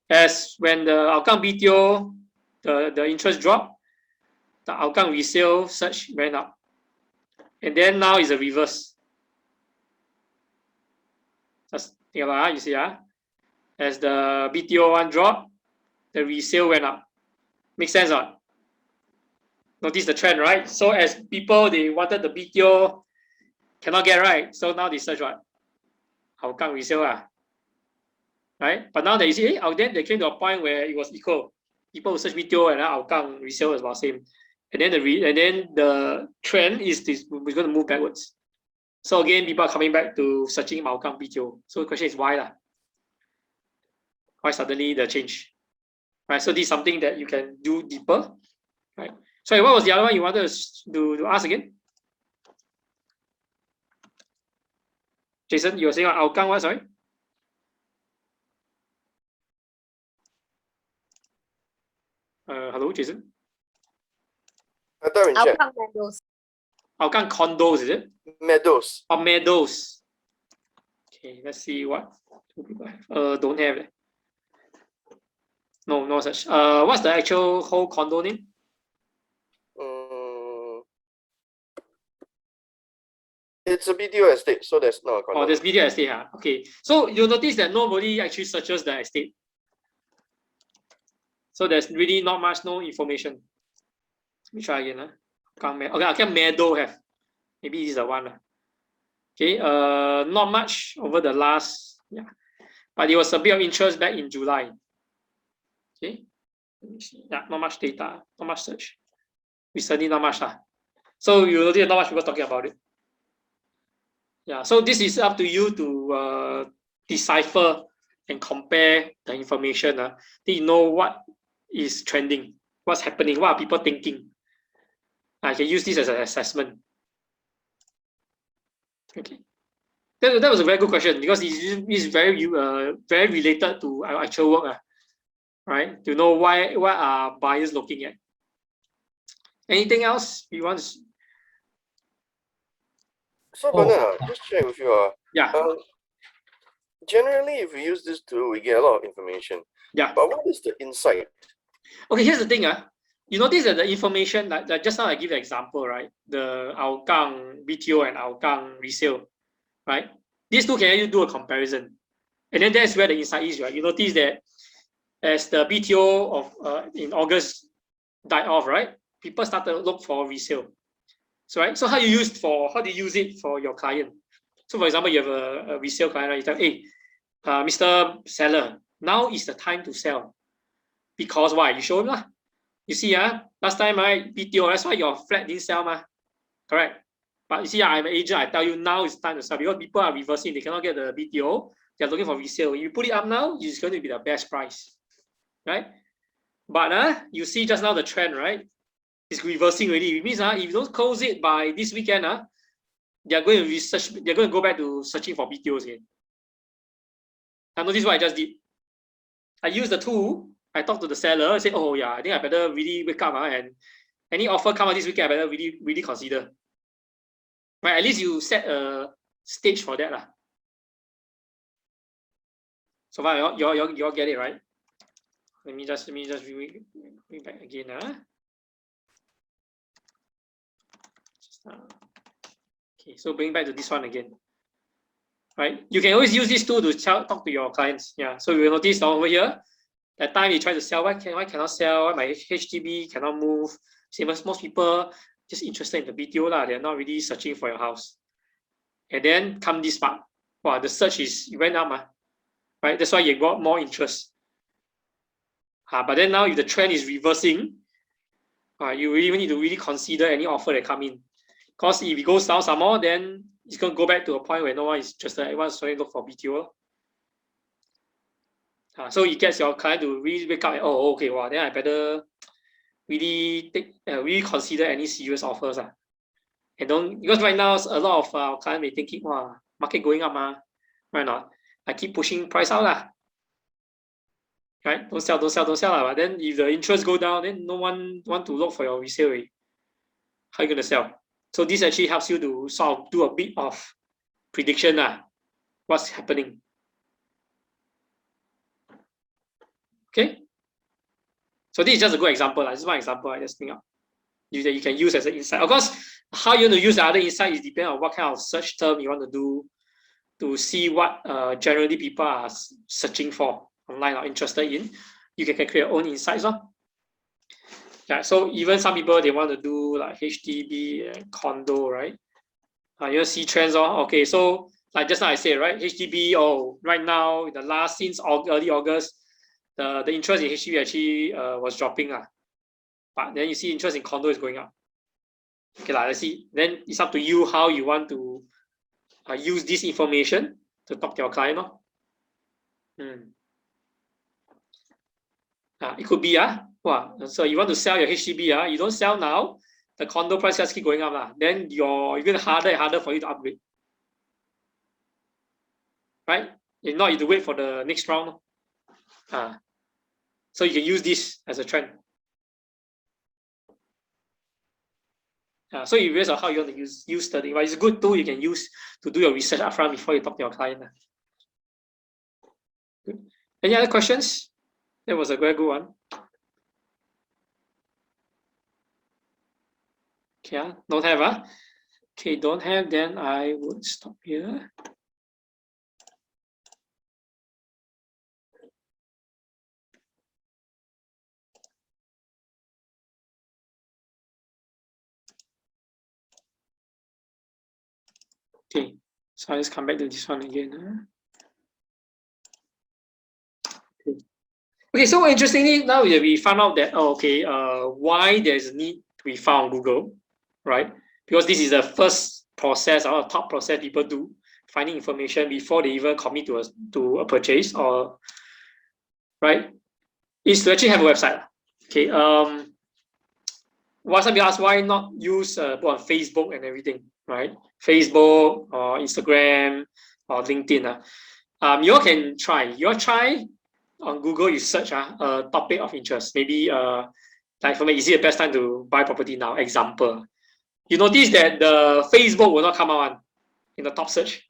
as when the Hougang BTO, the interest dropped, the Hougang resale search went up. And then now is a reverse. Just think about you see, as the BTO one dropped, the resale went up. Makes sense, right? Notice the trend, right? So as people, they wanted the BTO, cannot get, right? So now they search what? Hougang resale, right? But now they see, then they came to a point where it was equal. People who search BTO and Hougang resale is about the same. And then the trend is this, we're going to move backwards. So again, people are coming back to searching Hougang BTO. So the question is why lah? Why suddenly the change? Right. So this is something that you can do deeper. Right. Sorry, what was the other one you wanted to ask again? Jason, you were saying Hougang what? Sorry. Hello, Jason. I thought in chat. Hougang Meadows. Hougang condos, is it? Meadows. Or meadows? Okay, let's see what two people have. Don't have it. No such. What's the actual whole condo name? It's a BTO estate, so there's no condo. Oh, there's BTO estate. Okay, so you'll notice that nobody actually searches the estate. So there's really not much, no information. Let me try again. Okay, I can meadow have. Maybe this is the one. Okay, not much over the last, but there was a bit of interest back in July. Okay, yeah, not much data, not much search. Recently, not much. So you notice not much people talking about it. Yeah, so this is up to you to decipher and compare the information. Then you know what is trending, what's happening, what are people thinking. I can use this as an assessment. Okay, that was a very good question because it's very related to our actual work, right? To know what are buyers looking at. Anything else you want to? So Bernard, just check with you. Yeah. Generally, if we use this tool, we get a lot of information. Yeah. But what is the insight? Okay, here's the thing. You notice that the information, like just now I give the example, right? The Hougang BTO and Hougang resale, right? These two can actually do a comparison. And then that's where the insight is, right? You notice that as the BTO of in August died off, right? People started to look for resale. So right, so how do you use it for your client? So for example, you have a resale client, right? You tell, hey, Mr. Seller, now is the time to sell. Because why? You show him lah. You see, last time, right, BTO, that's why your flat didn't sell, correct? But you see, I'm an agent, I tell you now it's time to sell because people are reversing, they cannot get the BTO, they're looking for resale. You put it up now, it's going to be the best price, right? But you see just now the trend, right? It's reversing already. It means if you don't close it by this weekend, they're going to go back to searching for BTOs again. Now notice what I just did. I used the tool, I talked to the seller, I said, oh yeah, I think I better really wake up and any offer come out this weekend, I better really consider. Right, at least you set a stage for that. So far, you all get it, right? Let me just bring back again. Okay, so bring back to this one again. Right, you can always use this tool to talk to your clients. Yeah, so you will notice over here, that time you try to sell, why cannot sell? Why my HDB cannot move? See, most people just interested in the BTO lah. They're not really searching for your house. And then come this part. Wow, the search went up, right? That's why you got more interest. But then now if the trend is reversing, you really need to really consider any offer that come in. Because if it goes down some more, then it's going to go back to a point where no one is interested. Everyone's trying to look for BTO. So it gets your client to really wake up and, oh, okay, wow, then I better really really consider any serious offers. And don't, because right now a lot of our clients may thinking, wow, market going up, right not? I keep pushing price out right? Don't sell. But then if the interest go down, then no one want to look for your resale rate. How are you gonna sell? So this actually helps you to sort of do a bit of prediction, what's happening. Okay. So this is just a good example. This is one example I just think up. You can use as an insight. Of course, how you want to use the other insight is depend on what kind of search term you want to do to see what generally people are searching for online or interested in. You can create your own insights. Yeah, so even some people, they want to do like HDB and condo, right? You see trends. Okay, so like just now I said, right? HDB, right now, since early August, the interest in HDB actually was dropping. But then you see interest in condo is going up. Okay, let's see. Then it's up to you how you want to use this information to talk to your client. It could be so you want to sell your HDB, you don't sell now, the condo price just keep going up, then you're even harder and harder for you to upgrade. Right? If not, you have to wait for the next round. So you can use this as a trend. So it varies on how you want to use the thing, but it's a good tool you can use to do your research upfront before you talk to your client. Good. Any other questions? That was a very good one. Okay, don't have, Okay, don't have, then I would stop here. Okay, so I just come back to this one again. Okay, so interestingly, now we found out that why there's a need to be found on Google, right? Because this is the first process or top process people do, finding information before they even commit to a purchase, or right, is to actually have a website. Okay, some people ask why not use put on Facebook and everything, right? Facebook or Instagram or LinkedIn. You all can try. You all try on Google. You search a topic of interest. Maybe like for me, is it the best time to buy property now? Example. You notice that the Facebook will not come out in the top search.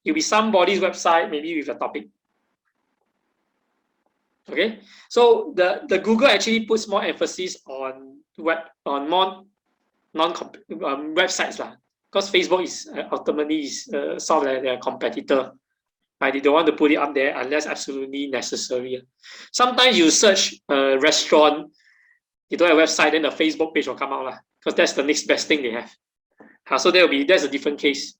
It'll be somebody's website, maybe with a topic. Okay, so the Google actually puts more emphasis on more websites because Facebook is ultimately sort of like their competitor. Right? They don't want to put it up there unless absolutely necessary. Sometimes you search a restaurant, you don't have a website, then the Facebook page will come out because that's the next best thing they have. So that's a different case,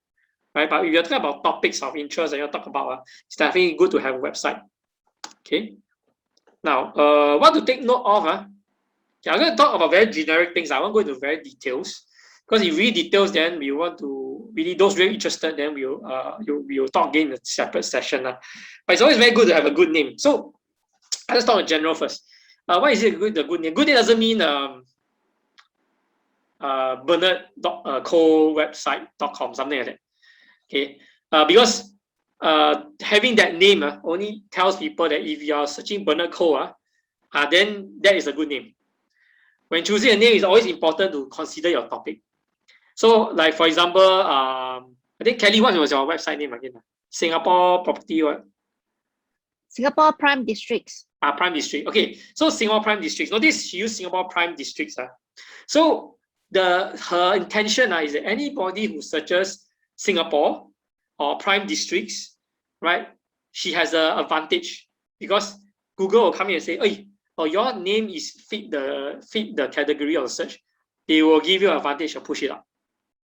right? But if you're talking about topics of interest and you talk about, it's definitely good to have a website. Okay. Now, what to take note of? I'm going to talk about very generic things. I won't go into very details because if we details, then we want to really those really interested. Then we'll talk again in a separate session. But it's always very good to have a good name. So let's talk in general first. Why is it the good name? Good name doesn't mean Bernard.co-website.com, something like that. Okay, because having that name only tells people that if you are searching Bernard Co, then that is a good name. When choosing a name, it's always important to consider your topic. So, like for example, I think Kelly, what was your website name again? Singapore Property what? Singapore Prime Districts. Prime District. Okay, so Singapore Prime Districts. Notice she used Singapore Prime Districts. So her intention is that anybody who searches Singapore or Prime Districts, right? She has an advantage because Google will come in and say, "Hey, your name is fit the category of search." They will give you an advantage to push it up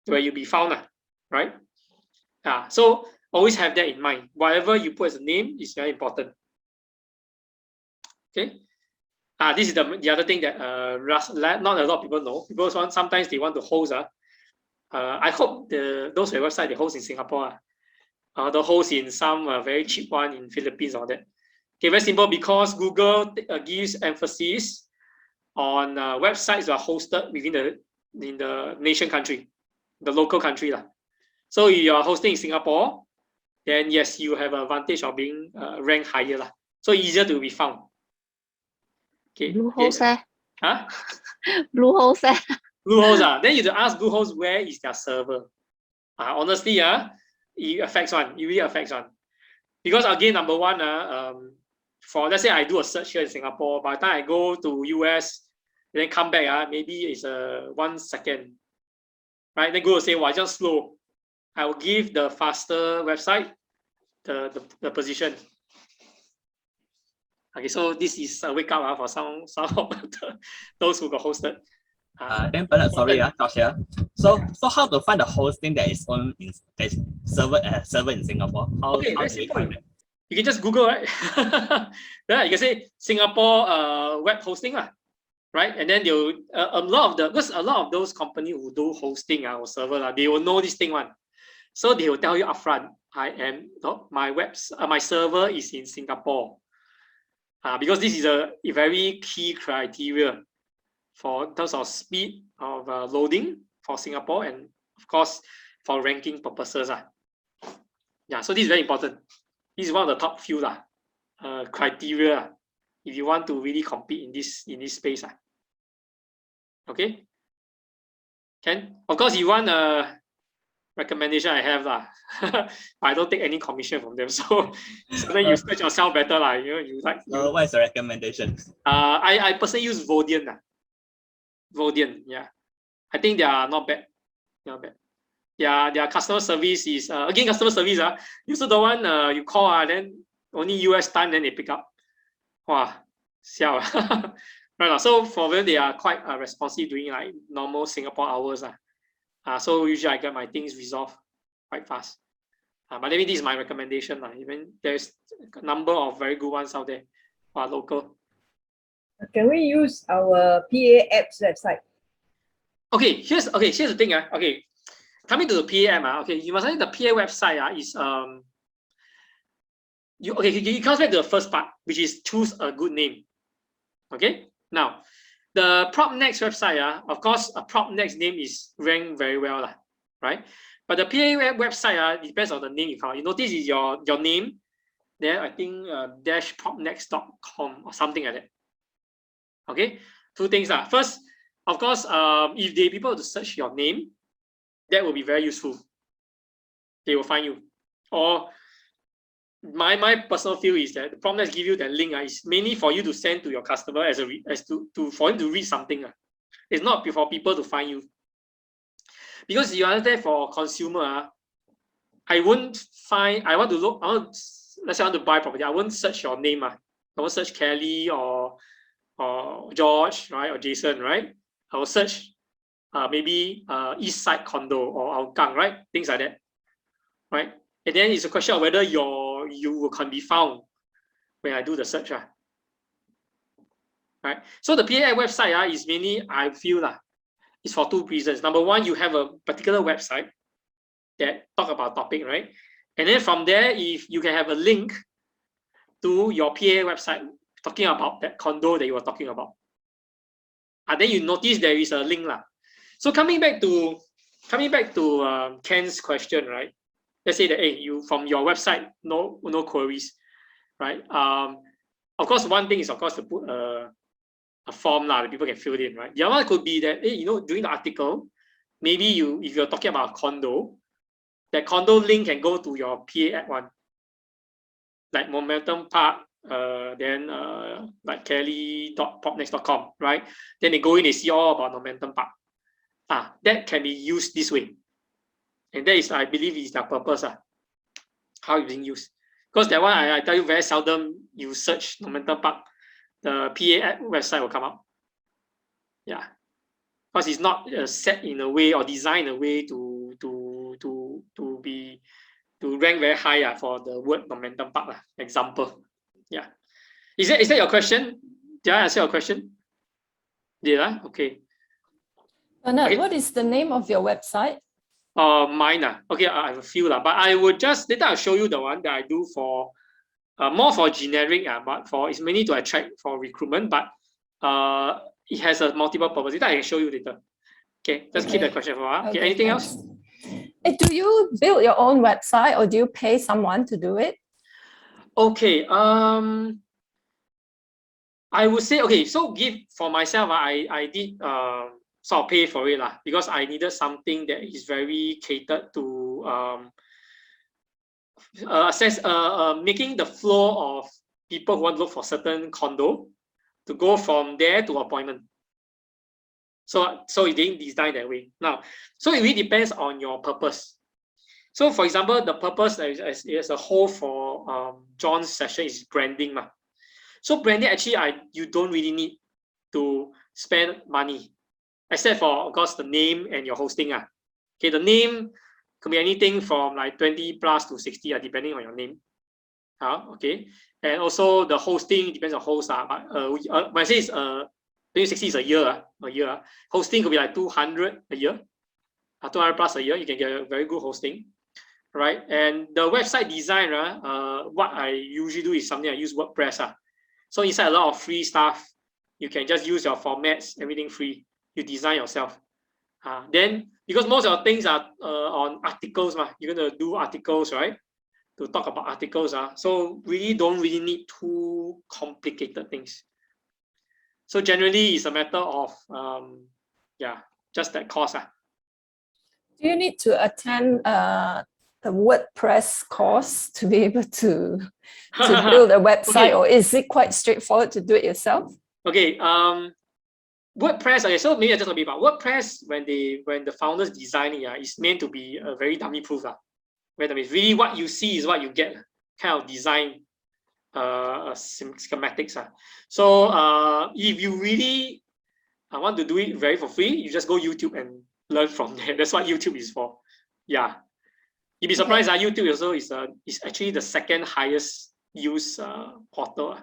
where you'll be found, right? So always have that in mind. Whatever you put as a name is very important. Okay. This is the other thing that not a lot of people know. People sometimes they want to host. I hope those websites they host in Singapore. The host in some very cheap one in Philippines or that. Okay, very simple because Google gives emphasis on websites that are hosted within the nation country, the local country. So if you are hosting in Singapore, then yes, you have an advantage of being ranked higher. So easier to be found. Okay. Bluehost, Huh? Bluehost, Bluehost, then you have to ask Bluehost where is their server. Honestly, it affects one. It really affects one. Because again, number one, for let's say I do a search here in Singapore, by the time I go to US, and then come back, maybe it's 1 second. Right? Then Google will say, "Wow, just slow." I will give the faster website the position. Okay, so this is a wake up for some of those who got hosted. Then Bernard, sorry, Josh here. So how to find the hosting that is on server in Singapore? How do we find it? You can just Google, right? Yeah, you can say Singapore web hosting, right? And then they'll because a lot of those companies who do hosting or server, they will know this thing one. So they will tell you upfront, my server is in Singapore. Because this is a very key criteria for in terms of speed of loading for Singapore, and of course for ranking purposes. Yeah, so this is very important. This is one of the top few criteria if you want to really compete in this space. Okay. Can, of course, you want a recommendation I have I don't take any commission from them, so then you search yourself better you like. What is the recommendation? I personally use Vodian. Vodian, yeah, I think they are not bad. Not bad. Their customer service is again customer service. You also don't want you call then only US time then they pick up. Wow, siao. Right. So for them they are quite responsive during like normal Singapore hours. So usually I get my things resolved quite fast. But maybe this is my recommendation. Even there's a number of very good ones out there who are local. Can we use our PA apps website? Okay, here's the thing. Okay, coming to the PA app. Okay, you must know the PA website is it comes back to the first part, which is choose a good name. Okay, now the PropNext website, of course, a PropNext name is ranked very well, right? But the PA website depends on the name you call. You notice is your name. Then I think -propnext.com or something like that. Okay, two things. First, of course, if they people to search your name, that will be very useful. They will find you. Or my personal feel is that the PropNext give you that link is mainly for you to send to your customer for him to read something. It's not for people to find you. Because you are there for consumer, let's say I want to buy property, I won't search your name. I won't search Kelly or George, right, or Jason, right? I will search maybe East Side Condo or Hougang, right? Things like that, right? And then it's a question of whether you can be found when I do the search, right? So the PA website is mainly, I feel it's for two reasons. Number one, you have a particular website that talk about topic, right? And then from there, if you can have a link to your PA website talking about that condo that you were talking about, and then you notice there is a link. So coming back to Ken's question, right? Let's say that you from your website no queries, right? Of course, one thing is of course to put a form that people can fill it in, right? The other one could be that during the article, maybe if you're talking about a condo, that condo link can go to your PA app one, like Momentum Park, then like kelly.propnext.com, right? Then they go in, they see all about Momentum Park. That can be used this way, and that is, I believe, is their purpose. How it's being used, because that one I tell you very seldom you search Momentum Park, the PA app website will come up. Yeah, because it's not set in a way or designed in a way to rank very high for the word Momentum Park example. Yeah, is that your question? Did I answer your question? Did I? Okay. Bernard, Okay. what is the name of your website? Mine. Okay, I have a few but I would just later I'll show you the one that I do for more for generic, but it's mainly to attract for recruitment, but it has a multiple purpose. Later I can show you later. Okay, just keep that question for a while. Okay, anything thanks. else? Do you build your own website or do you pay someone to do it? Okay, I would say, okay, so for myself, I did sort of pay for it because I needed something that is very catered to making the flow of people who want to look for certain condo to go from there to appointment. So it didn't design that way. Now, so it really depends on your purpose. So for example, the purpose as a whole for John's session is branding. So branding, actually, you don't really need to spend money, except for, of course, the name and your hosting. Okay, the name could be anything from like 20 plus to 60, depending on your name. Okay, and also the hosting depends on host. But when I say it's 2060 is a year. Hosting could be like 200 a year, 200 plus a year. You can get a very good hosting. right? And the website design, what I usually do is something I use WordPress. So inside a lot of free stuff, you can just use your formats, everything free. You design yourself. Then, because most of the things are on articles, you're going to do articles, right? To talk about articles. So really don't really need too complicated things. So generally, it's a matter of, just that course. Do you need to attend the WordPress course to be able to build a website, Okay. or is it quite straightforward to do it yourself? Okay. WordPress. Okay, so maybe I just a bit about WordPress. When the founders design it, it's meant to be a very dummy proof. Where really what you see is what you get. Kind of design schematics. So if you really want to do it very for free, you just go YouTube and learn from there. That's what YouTube is for. Yeah. You'd be surprised that YouTube also is actually the second highest used portal.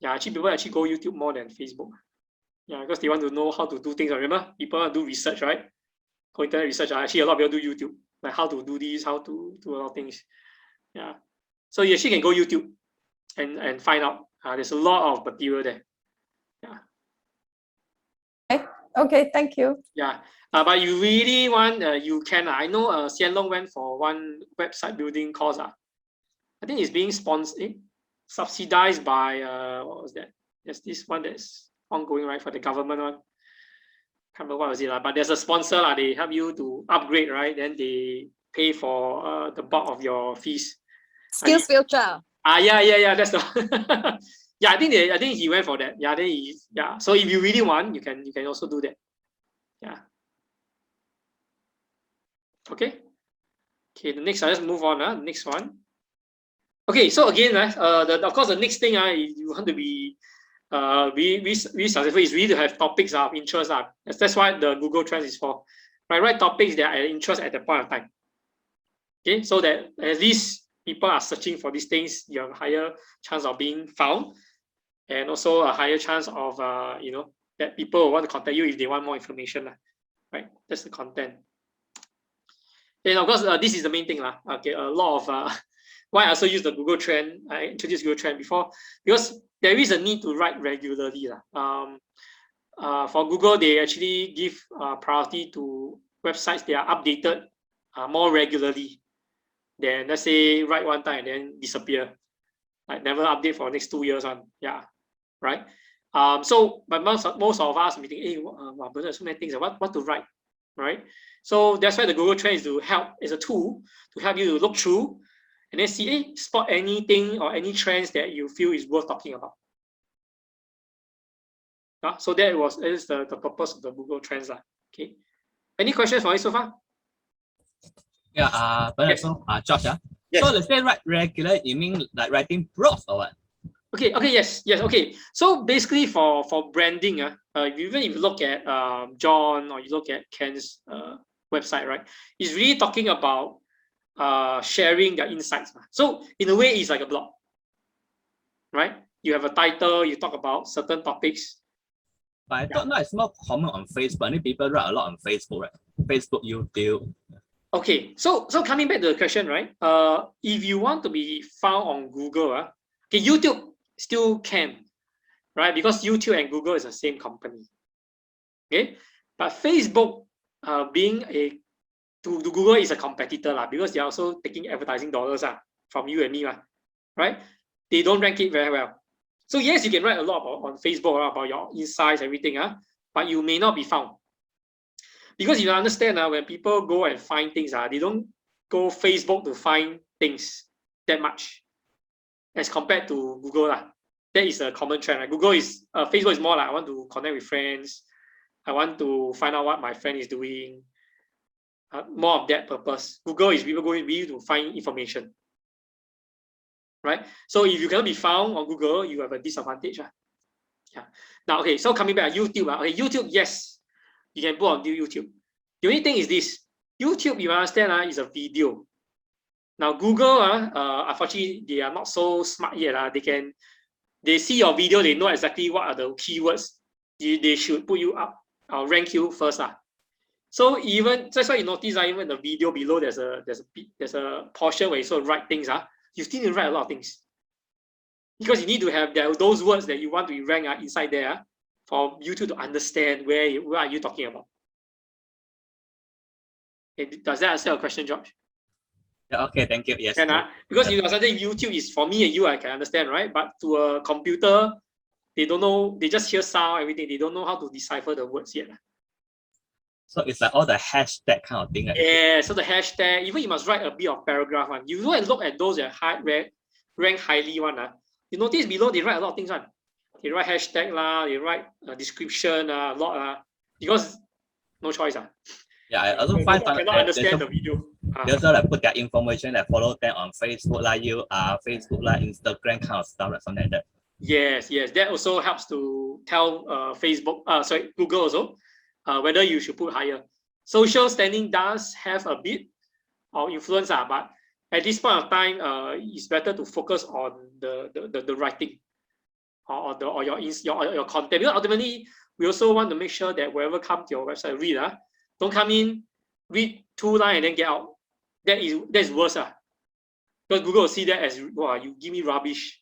Yeah, actually people actually go YouTube more than Facebook. Yeah, because they want to know how to do things. Remember, people want to do research, right? Go internet research. Actually, a lot of people do YouTube, like how to do this, how to do a lot of things. Yeah. So you actually can go YouTube and find out. There's a lot of material there. Yeah. Okay, thank you. Yeah. But you really want, you can. I know Xian Long went for one website building course. I think it's being sponsored, subsidized by, what was that? There's this one that's ongoing, right, for the government one. Can't remember what was it, but there's a sponsor. They help you to upgrade, right? Then they pay for the bulk of your fees. Skills Future. Yeah. That's the yeah. I think he went for that. Yeah, So if you really want, you can also do that. Yeah. Okay. The next, let's move on. Next one. Okay, so again, of course, the next thing you want to be successful is really to have topics of interest. That's why the Google Trends is for. Write topics that are of interest at the point of time. Okay, so that at least people are searching for these things, you have a higher chance of being found, and also a higher chance of that people will want to contact you if they want more information. Right, that's the content. And of course, this is the main thing. Okay, a lot of why I also use the Google Trend. I introduced Google Trend before because there is a need to write regularly. For Google, they actually give priority to websites that are updated more regularly than, let's say, write one time and then disappear, like never update for the next 2 years on. Yeah, right. So, but most of us meeting, hey, but there's so many things. What to write, right? So that's why the Google Trend is to help, is a tool to help you to look through and then see, hey, spot anything or any trends that you feel is worth talking about. So that is the purpose of the Google Trends. Okay. Any questions for you so far? Yeah, but yes. Josh, yes. So let's say write regular, you mean like writing blogs or what? Okay, yes, okay. So basically for branding, even if you look at John or you look at Ken's website, right, it's really talking about sharing their insights. So in a way, it's like a blog, right? You have a title, you talk about certain topics. But I thought now it's more common on Facebook. I think people write a lot on Facebook, right? Facebook, YouTube. Okay, so coming back to the question, right? If you want to be found on Google, okay, YouTube still can, right? Because YouTube and Google is the same company. Okay, but Facebook, being to Google is a competitor because they're also taking advertising dollars from you and me, right? They don't rank it very well. So yes, you can write a lot on Facebook about your insights, everything, but you may not be found. Because you understand when people go and find things, they don't go Facebook to find things that much as compared to Google. That is a common trend. Right? Facebook is more like I want to connect with friends. I want to find out what my friend is doing. More of that purpose. Google is people going really to find information. Right? So if you cannot be found on Google, you have a disadvantage. Yeah. Now, okay, so coming back, YouTube. Okay, YouTube, yes, you can put on YouTube. The only thing is this, YouTube, you understand, is a video. Now, Google, unfortunately, they are not so smart yet. They see your video, they know exactly what are the keywords they should put you up, or rank you first. So even that's why you notice even the video below there's a portion where you sort of write things. You still need to write a lot of things. Because you need to have those words that you want to be ranked inside there for YouTube to understand what are you talking about. Okay, does that answer your question, George? Yeah, okay, thank you. Yes. Because you are saying YouTube is for me and you, I can understand, right? But to a computer, they don't know, they just hear sound, everything. They don't know how to decipher the words yet. So it's like all the hashtag kind of thing. Yeah, so the hashtag, even you must write a bit of paragraph. You go and look at those that rank highly one. You notice below they write a lot of things. They write hashtag, they write a description, a lot. Because no choice. Yeah, I also find I cannot understand the video. They also like put their information that follow them on Facebook, Facebook, Instagram kind of stuff, something like that. Yes, that also helps to tell Google also whether you should put higher. Social standing does have a bit of influence, but at this point of time, it's better to focus on the writing or your content. Because ultimately, we also want to make sure that whoever comes to your website read, don't come in, read 2 lines and then get out. That is worse. Because Google will see that as, wow, you give me rubbish.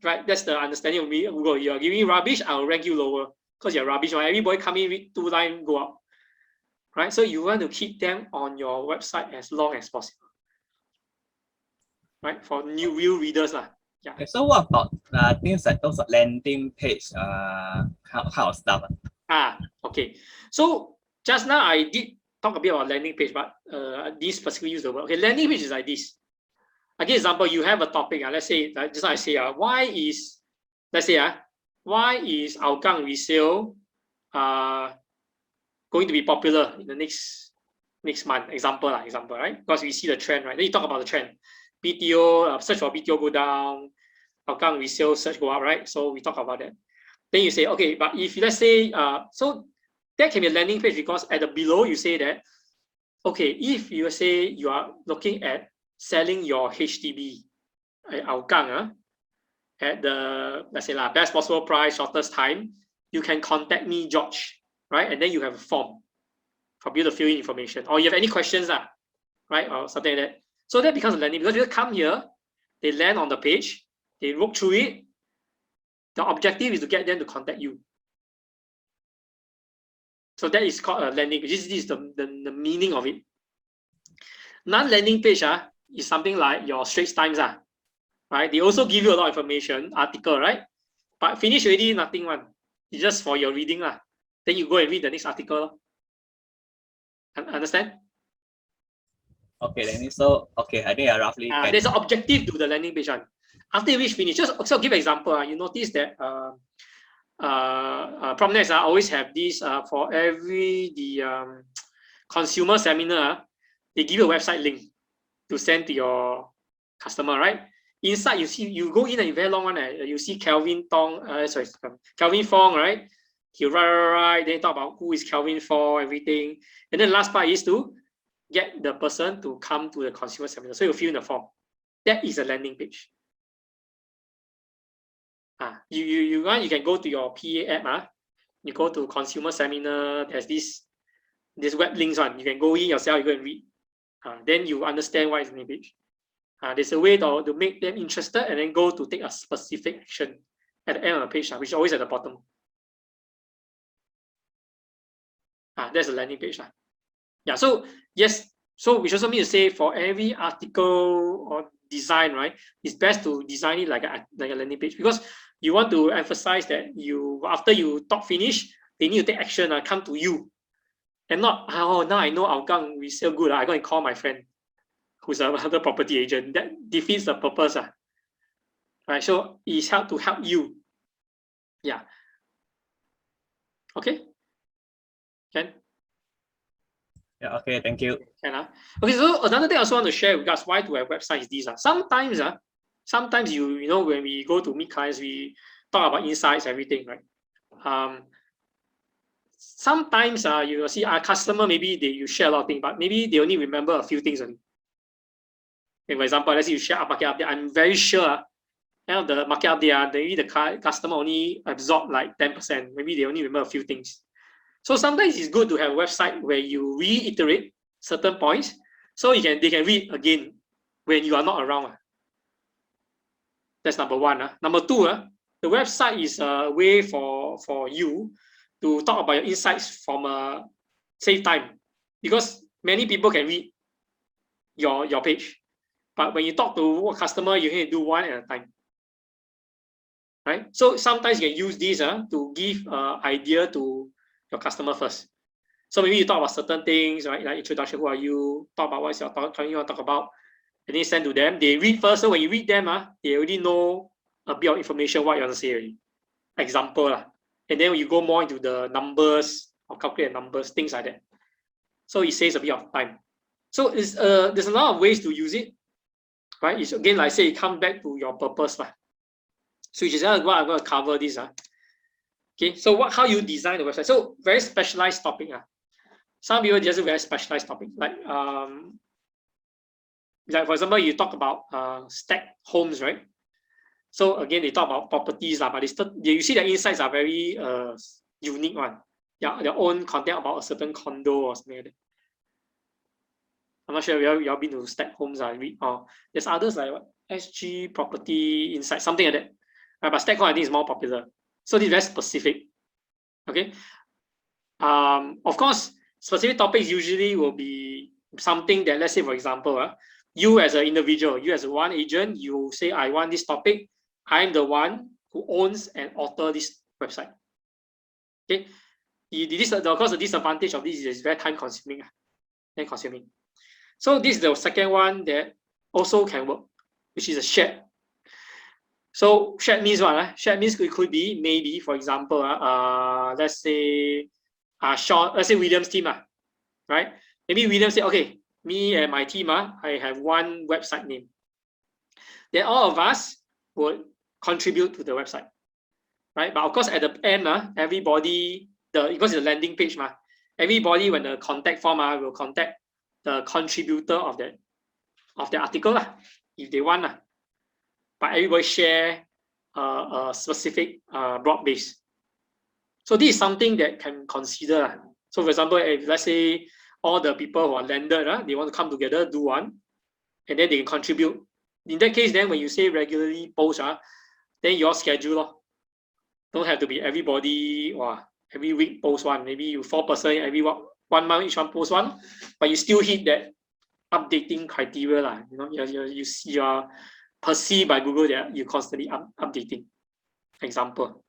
Right? That's the understanding of me. Google, you're giving me rubbish, I'll rank you lower. Because you're rubbish. Right? Everybody come in, read 2 lines, go out. Right? So you want to keep them on your website as long as possible. Right? For real readers. Yeah. Okay, so what about things like those landing page kind of stuff? Okay. So just now I did talk a bit about landing page, but this specifically use the word. Okay, landing page is like this. Again, example, you have a topic. Let's say, just now I say, why is Hougang resale going to be popular in the next month? Example, right? Because we see the trend, right? Then you talk about the trend. BTO, search for BTO go down, Hougang resale search go up, right? So we talk about that. Then you say, okay, but if let's say, so that can be a landing page because at the below you say that, okay, if you say you are looking at selling your HDB at Hougang at the, let's say best possible price, shortest time, you can contact me, George, right? And then you have a form for you to fill in information. Or you have any questions, right? Or something like that. So that becomes a landing because you come here, they land on the page, they look through it. The objective is to get them to contact you. So that is called a landing page. This is the meaning of it. Non-landing page is something like your Straits Times, right? They also give you a lot of information, article, right? But finish already, nothing one. It's just for your reading. Then you go and read the next article. Understand? Okay, then so okay, I think I roughly get there's an objective to the landing page. After you reach finish, just also give an example. You notice that PropNex always have this for every consumer seminar, they give you a website link to send to your customer, right? Inside you go in and very long one, you see Kelvin Fong, right? You write, then talk about who is Kelvin Fong, everything. And then last part is to get the person to come to the consumer seminar. So you fill in the form. That is a landing page. You can go to your PA app. You go to consumer seminar. There's this web links one. You can go in yourself. You go and read. Then you understand what is landing page. There's a way to make them interested and then go to take a specific action at the end of the page, which is always at the bottom. That's a landing page. Yeah. So yes. So which also means to say for every article or design, right? It's best to design it like a landing page because you want to emphasize that after you talk finish, they need to take action and come to you, and not now I know Hougang resale good. I go and call my friend who's another property agent. That defeats the purpose. Right. So it's to help you. Yeah. Okay. Ken? Yeah, okay, thank you. Okay, so another thing I also want to share with us why do I have websites these sometimes you know when we go to meet clients, we talk about insights, everything, right? Sometimes you will see our customer, maybe you share a lot of things, but maybe they only remember a few things only. For example, let's say you share a market update. I'm very sure the market update, maybe the customer only absorb like 10%. Maybe they only remember a few things. So sometimes it's good to have a website where you reiterate certain points, so they can read again when you are not around. That's number one. Number two, the website is a way for you to talk about your insights from save time, because many people can read your page, but when you talk to a customer, you can do one at a time, right? So sometimes you can use this to give idea to your customer first. So maybe you talk about certain things, right? Like introduction, who are you? Talk about what's your topic you want to talk about, and then send to them. They read first. So when you read them, they already know a bit of information what you want to say already. Example, and then when you go more into the numbers or calculate numbers, things like that. So it saves a bit of time. So it's there's a lot of ways to use it, right? It's again, like I say, it comes back to your purpose, So which is what I'm going to cover this. Okay, so how you design the website? So very specialized topic. Some people just very specialized topic, like for example, you talk about stack homes, right? So again, they talk about properties, but you see the insights are very unique one. Yeah, their own content about a certain condo or something like that. I'm not sure if you all been to stack homes. There's others like what? SG property insight, something like that. But stack home I think is more popular. So this is very specific. Okay. Of course, specific topics usually will be something that, let's say, for example, you as an individual, you as one agent, you say, I want this topic. I'm the one who owns and author this website. Okay. Of course, the disadvantage of this is very time consuming. So this is the second one that also can work, which is a shared. So shared means what? Shared means it could be maybe, for example, let's say let's say William's team, right? Maybe William say, okay, me and my team, I have one website name. Then all of us would contribute to the website, right? But of course, at the end, everybody, because it's a landing page, everybody when the contact form will contact the contributor of that article, if they want. But everybody share a specific broad base. So this is something that can consider. So for example, if let's say all the people who are landed, they want to come together, do one, and then they can contribute. In that case, then when you say regularly post, then your schedule. Don't have to be everybody every week post one. Maybe you 4 person every 1 month each one post one, but you still hit that updating criteria. You are perceived by Google that you're constantly updating. Example.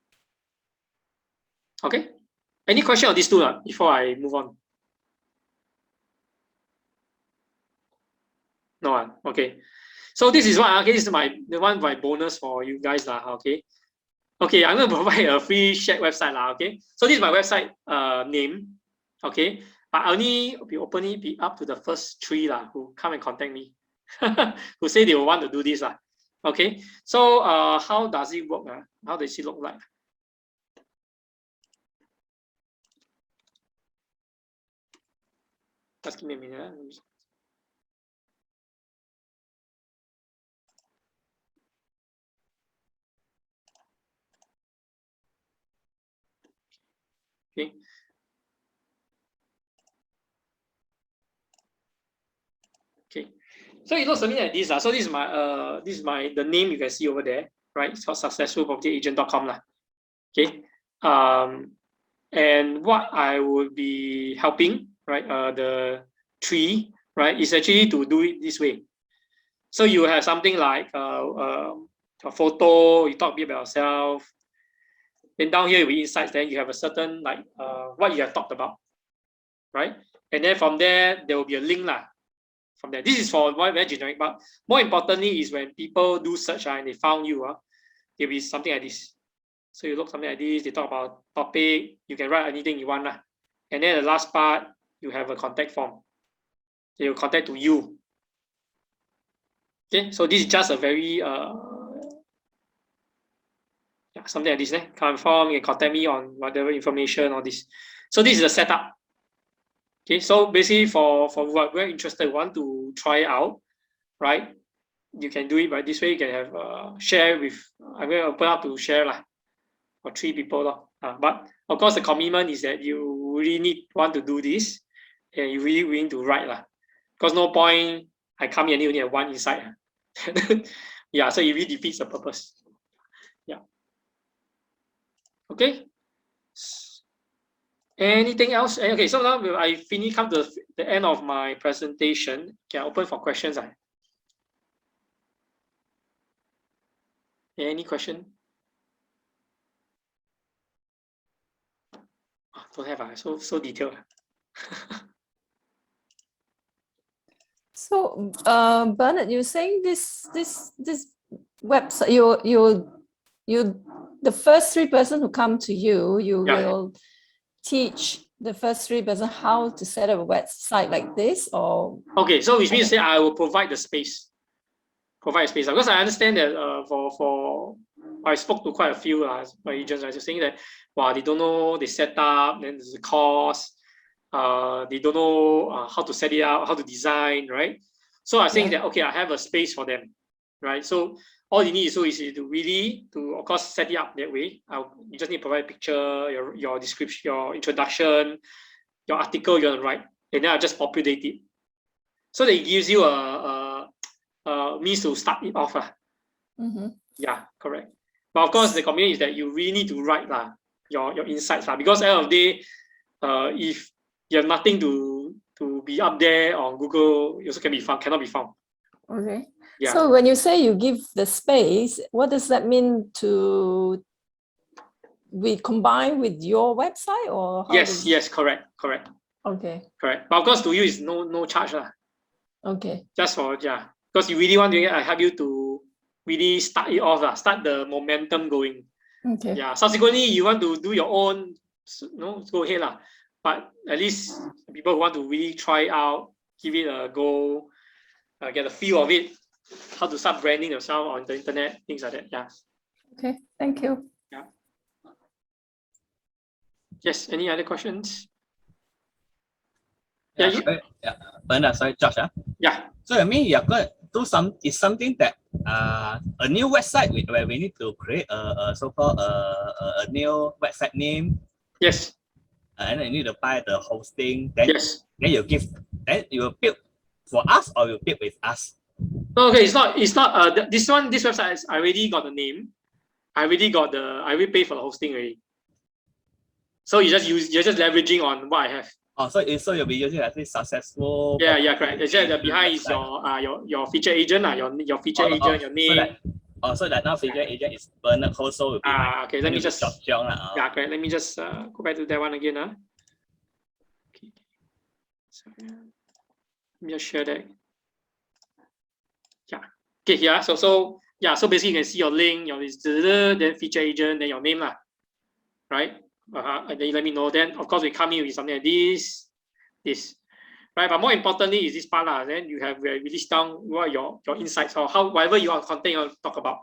Okay. Any question on these two before I move on? No one. Okay. So this is what. Okay, this is the one my bonus for you guys Okay. Okay, I'm going to provide a free shared website Okay. So this is my website name. Okay, but I only be up to the first 3 who come and contact me, who say they will want to do this Okay. So how does it work? How does it look like? Just give me a minute. Okay. Okay. So it looks something like this. So this is the name you can see over there, right? It's called successfulpropertyagent.com. Okay. And what I would be helping, right? The 3, right, is actually to do it this way. So you have something like a photo, you talk a bit about yourself. Then down here will be insights, then you have a certain like what you have talked about, right? And then from there will be a link from there. This is for very generic, but more importantly is when people do search and they found you, there'll be something like this. So you look something like this, they talk about topic, you can write anything you want. And then the last part, you have a contact form. They will contact to you. Okay, so this is just a very something like this. Come form, you can contact me on whatever information or this. So this is the setup. Okay, so basically for what we're interested, want to try out, right? You can do it by this way. You can have share with. I'm going to open up to share for 3 people. But of course, the commitment is that you really want to do this, and you really willing to write lah. Because no point I come here and you only have one insight. Yeah, so it really defeats the purpose. Yeah. Okay. Anything else? Okay, so now I come to the end of my presentation. Okay, open for questions. Any question? Oh, don't have. So detailed. So, Bernard, you're saying this website, the first 3 persons who come to you, you will teach the first 3 persons how to set up a website like this, or? Okay, so which means that I will provide the space. Because I understand that I spoke to quite a few my agents, just saying that they don't know, they set up, then there's a cost, they don't know how to set it up, how to design, right? So I think that okay, I have a space for them, right? So all you need is to of course set it up that way. You just need to provide a picture, your description, your introduction, your article you're gonna write, and then I just populate it. So that it gives you a means to start it off. Yeah, correct. But of course, the community is that you really need to write your insights because at the end of the day, if you have nothing to be up there on Google, it also cannot be found. Okay. Yeah. So when you say you give the space, what does that mean to we combine with your website or? Yes, correct. Okay. Correct. But of course, to you is no charge lah. Okay. Just for because you really want to help you to really start it off start the momentum going. Okay. Yeah. Subsequently, you want to do your own, go ahead lah. But at least people who want to really try out, give it a go, get a feel of it, how to start branding yourself on the internet, things like that. Yeah. Okay. Thank you. Yeah. Yes. Any other questions? Bernard, sorry, Josh. Yeah. So I mean, you're going to do something that a new website where we need to create a so-called a new website name. Yes. And then you need to buy the hosting. Then then you will build for us or you build with us. Okay, it's not this website I already got the name. I already pay for the hosting already. So you're just leveraging on what I have. Oh, so you'll be using at least successful. Yeah, correct. It's just behind is your feature agent, your feature agent, your name. So that now feature agent is Bernard host, so will be okay, let me just correct. Let me just go back to that one again. Okay. So, let me just share that. Yeah. Okay, yeah. So basically you can see your link, then feature agent, then your name right? And then you let me know. Then of course we come in with something like this, right? But more importantly is this part Then you have released down what your insights or whatever your content you want to talk about,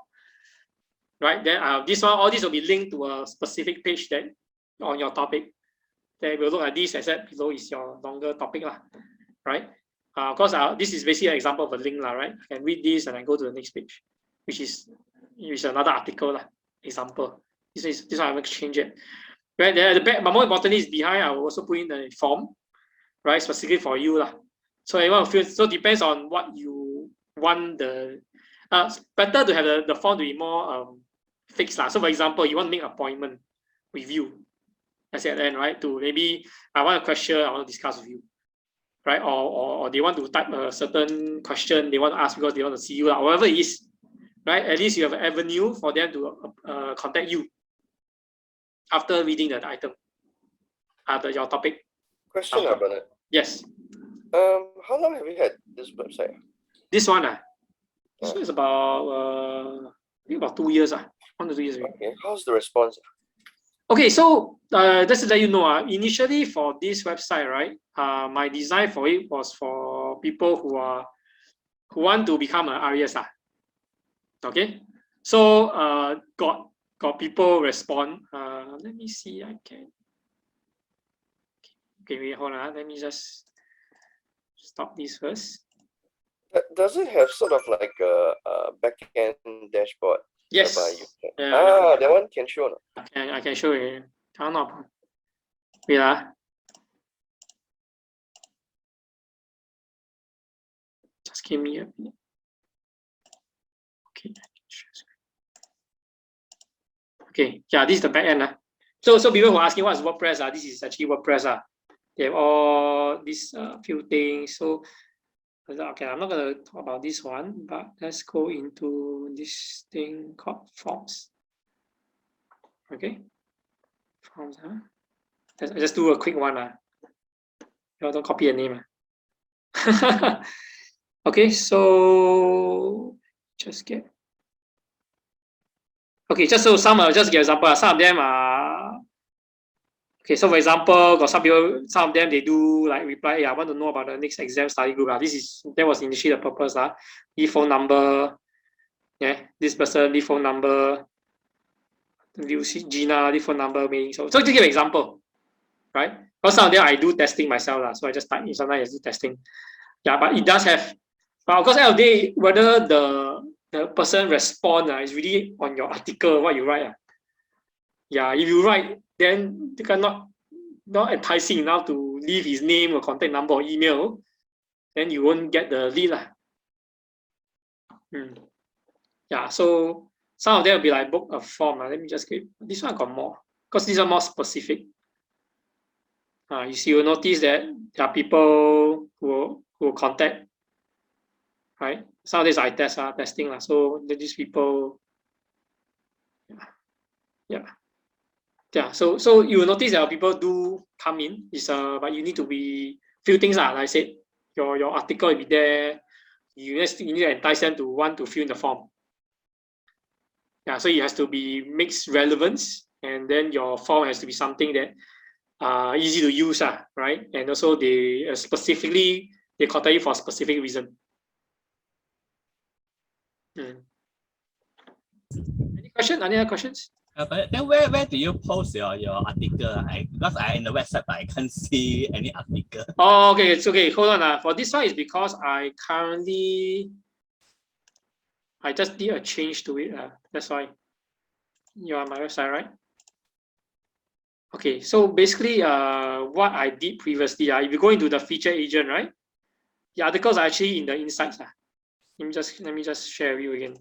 right? Then all this will be linked to a specific page that on your topic. Then we'll look at this, except below is your longer topic right? Of course, this is basically an example of a link right? I can read this and I go to the next page, which is another article example. This one I haven't changed it. Right there at the back, but more importantly is behind. I will also put in the form, right, specifically for you So everyone feel so depends on what you want. Better to have the form to be more fixed So for example, you want to make an appointment with you. I said then right to maybe I want a question I want to discuss with you, right? Or they want to type a certain question they want to ask because they want to see you whatever it is, right? At least you have an avenue for them to contact you after reading the item, your topic. Question, Bernard. Yes. How long have you had this website? This one, this one is about I think about 2 years, 1 to 2 years. Okay. How's the response? Okay, so just to let you know, initially for this website, right, my design for it was for people who want to become an RES. Okay, so got people respond. Let me see. I can. Okay, wait, hold on. Let me just stop this first. Does it have sort of like a back-end dashboard? Yes. That one can show. I can show you. Wait Just give me a minute. Okay. Okay, yeah, this is the back end. So people who are asking what is WordPress, this is actually WordPress. They have all these few things. So okay, I'm not gonna talk about this one, but let's go into this thing called forms. Okay, forms. I just do a quick one. You don't copy a name. Okay, so just get. Okay, just so some just give example. Some of them are okay. So for example, got some people, some of them they do like reply. Yeah, I want to know about the next exam study group. That was initially the purpose. Leave phone number. Yeah, this person leave phone number. Gina leave phone number. So to give an example, right? Because some of them I do testing myself so I just type in. Sometimes I do testing. Yeah, but it does have. But of course, end of the day, whether the person respond is really on your article, what you write. Yeah, if you write, then they cannot not enticing enough to leave his name or contact number or email, then you won't get the lead. Yeah, so some of them will be like book a form. Let me just get this one. I got more because these are more specific. You see, you'll notice that there are people who contact, right? Some of these I testing. So these people, yeah. So you will notice that people do come in. But you need to be few things like I said, your article will be there. You need to entice them to want to fill in the form. Yeah, so it has to be mixed relevance, and then your form has to be something that easy to use, right? And also they specifically they contact you for a specific reason. Any question? Any other questions? But then where do you post your article? Because I in the website, but I can't see any article. Oh, okay, it's okay. Hold on. For this one, it's because I just did a change to it. That's why you're on my website, right? Okay, so basically, what I did previously, if you go into the feature agent, right? The articles are actually in the insights. Let me just share with you again.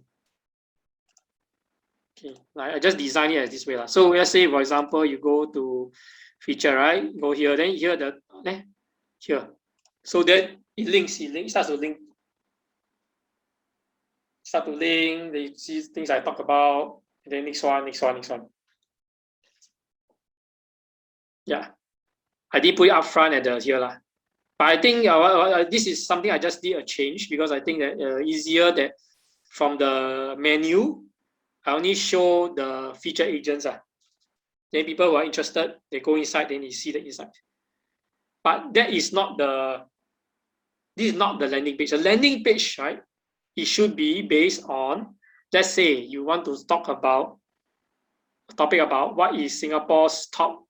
Okay, I just design it as this way. So let's say, for example, you go to feature, right? Go here, then here here. So then it starts to link. They see things I talk about, and then next one. Yeah, I did put it up front at the here. But I think this is something I just did a change because I think that easier that from the menu, I only show the feature agents. Then people who are interested, they go inside, then you see the inside. But this is not the landing page. The landing page, right? It should be based on, let's say you want to talk about a topic about what is Singapore's top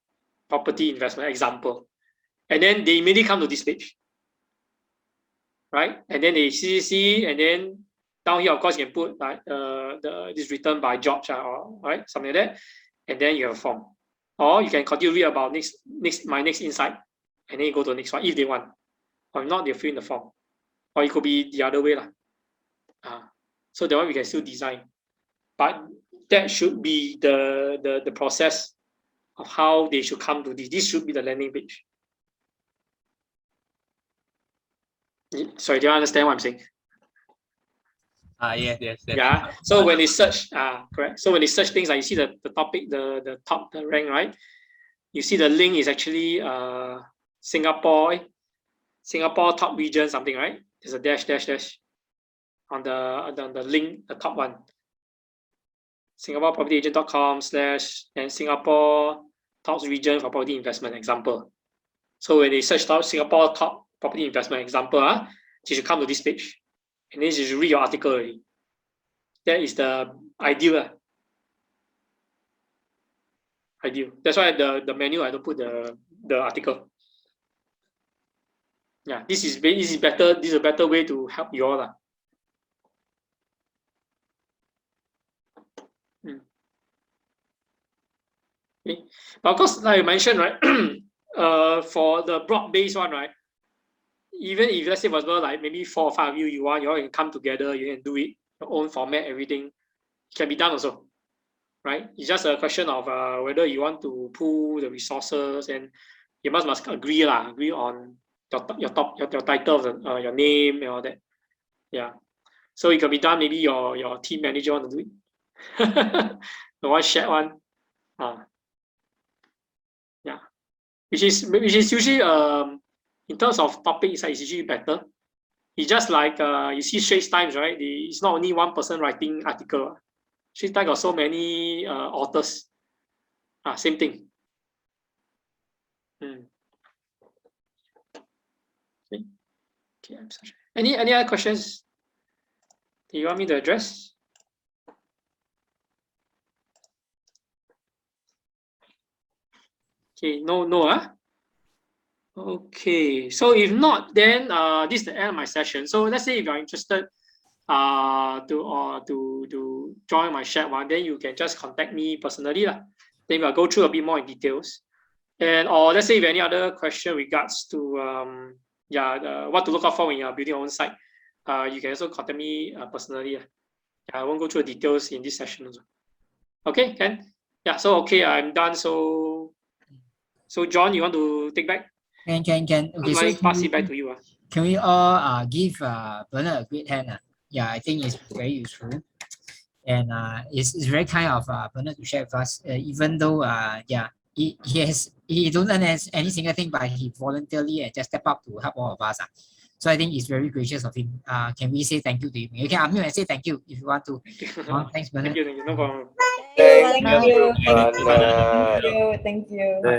property investment example. And then they immediately come to this page. Right? And then they see, and then down here, of course, you can put like this written by George or right, something like that. And then you have a form. Or you can continue read about my next insight, and then you go to the next one if they want. Or if not, they'll fill in the form. Or it could be the other way. So that one we can still design. But that should be the process of how they should come to this. This should be the landing page. Sorry, do you understand what I'm saying? Yes. Yeah. So when they search, correct. So when they search things, like you see the topic, the top, the rank, right? You see the link is actually Singapore top region something, right? There's a dash on the link, the top one. SingaporePropertyAgent.com/ and Singapore top region for property investment example. So when they search out Singapore top property investment example, you should come to this page. And then you should read your article already. That is the ideal. Ideal. That's why the menu I don't put the article. Yeah, this is better. This is a better way to help you all. Okay. But of course, like I mentioned, right? For the broad-based one, right? even if let's say for example, like maybe 4 or 5 of you, you all can come together, you can do it, your own format, everything can be done also, right? It's just a question of whether you want to pool the resources, and you must agree on your title of the, your name and all that. Yeah. So it can be done. Maybe your team manager want to do it. The one shared one. Yeah. Which is usually in terms of topics, it's usually better. It's just like you see Straits Times, right? It's not only one person writing article. Straits Times got so many authors. Same thing. Okay, I'm sorry. Any other questions do you want me to address? Okay, no. Okay, so if not, then this is the end of my session. So let's say if you're interested to join my shared one, then you can just contact me personally lah. Then we'll go through a bit more in details. And or let's say if any other question regards to what to look out for when you're building your own site, you can also contact me personally. I won't go through the details in this session also. Okay, Ken? Yeah, so okay, I'm done. So John, you want to take back? Can. Okay, so pass it back to you. Can we all give Bernard a great hand? Yeah, I think it's very useful. And it's very kind of Bernard to share with us, even though he don't earn any single thing, but he voluntarily and just step up to help all of us. So I think it's very gracious of him. Can we say thank you to him? You can unmute and say thank you if you want to. Thanks, Bernard. Thank you, no problem. Thank you. Thank you.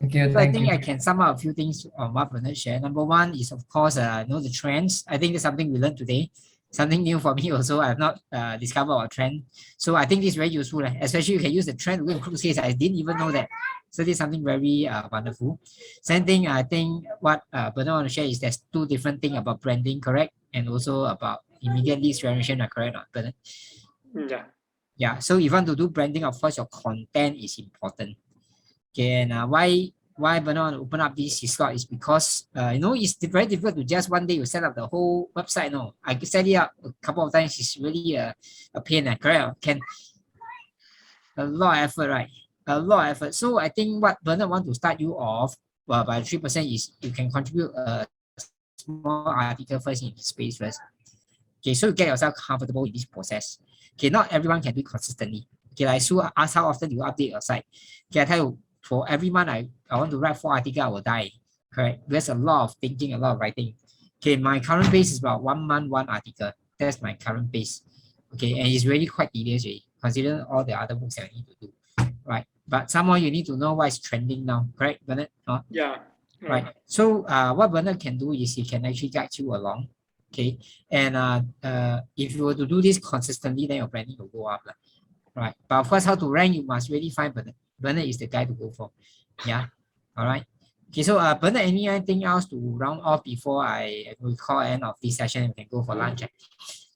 Thank you. So I think I can sum up a few things on what Bernard shared. Number one is, of course, know the trends. I think it's something we learned today. Something new for me also. I have not discovered our trend. So I think this is very useful, especially you can use the trend to go in cruise case. I didn't even know that. So this is something very wonderful. Second thing, I think what Bernard want to share is there's two different things about branding, correct? And also about immediate leads generation, correct, Bernard? Yeah. Yeah, so if you want to do branding, of course, your content is important. Okay, and why Bernard want to open up this slot is because it's very difficult to just one day you set up the whole website. No, I set it up a couple of times. It's really a pain. Correct? A lot of effort, right? A lot of effort. So I think what Bernard want to start you off by 3% is you can contribute a small article first in space first. Okay, so you get yourself comfortable in this process. Okay, not everyone can do it consistently. Okay, like Sue ask how often you update your site. Okay, I tell you, for every month I want to write 4 articles, I will die. Correct? There's a lot of thinking, a lot of writing. Okay, my current pace is about 1 month, 1 article. That's my current pace. Okay, and it's really quite tedious, considering all the other books that I need to do. Right? But somehow you need to know what is trending now, correct, Bernard? Yeah. Right. So what Bernard can do is he can actually guide you along. Okay, and if you were to do this consistently, then your branding will go up, right? But of course, how to rank, you must really find Bernard. Bernard is the guy to go for. Yeah. All right. Okay. So Bernard, anything else to round off before I will call end of this session? We can go for lunch.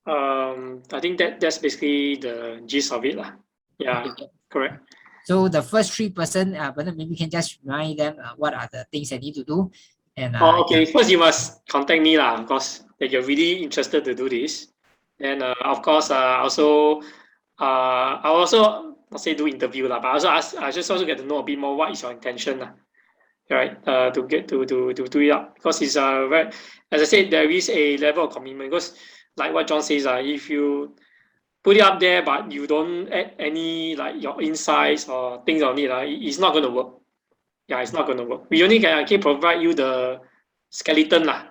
I think that's basically the gist of it, lah. Yeah. Okay. Correct. So the first 3%, Bernard, maybe you can just remind them what are the things they need to do. And okay. First, you must contact me, lah, because that you're really interested to do this. And of course, I also not say do interview lah, but I just also get to know a bit more what is your intention lah, right? To get to do it up, because it's very, as I said, there is a level of commitment. Because like what John says, if you put it up there but you don't add any like your insights or things on it, it's not going to work. Yeah, it's not going to work. We only can provide you the skeleton lah,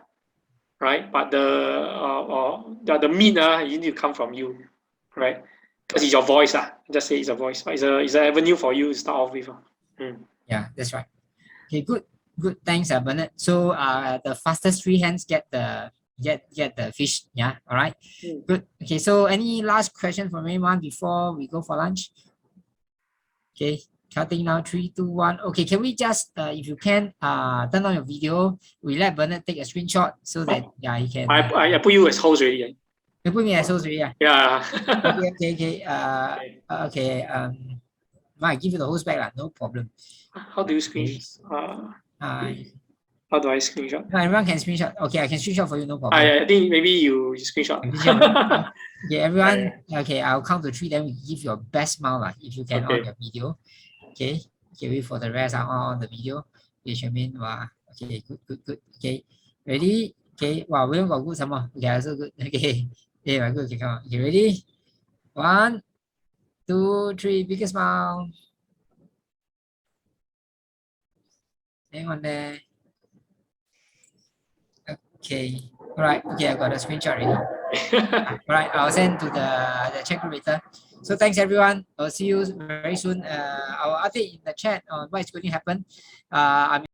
right? But the meat you need to come from you, right? Because it's your voice, just say it's a voice. It's an avenue for you to start off with. Yeah, that's right. Okay, good. Thanks, Bernard. So the fastest 3 hands get the fish. Yeah, all right. Good. Okay, so any last question from anyone before we go for lunch? Okay, counting now, 3, 2, 1. Okay, can we just if you can turn on your video, we let Bernard take a screenshot so that he can. I put you as host already. You put me as host already. Yeah. Okay. I give you the host back, no problem. How do you screen? How do I screenshot? No, everyone can screenshot. Okay, I can screenshot for you, no problem. I think maybe you screenshot. Okay, everyone. Okay, I'll count to 3. Then we give your best smile lah. If you can on Okay. your video. Okay. Okay, wait for the rest. I'll on the video. Okay, Shermin. Wow. Okay, good. Okay, ready? Okay. Wow, William got good some more. Okay, also good. Okay. Okay, good. Okay, come on. Okay, ready? 1, 2, 3. Biggest smile. Hang on there. Okay. All right. Okay, I got a screenshot already. All right, I'll send to the chat group later. So thanks everyone. I'll see you very soon. I'll update in the chat on what is going to happen. I'm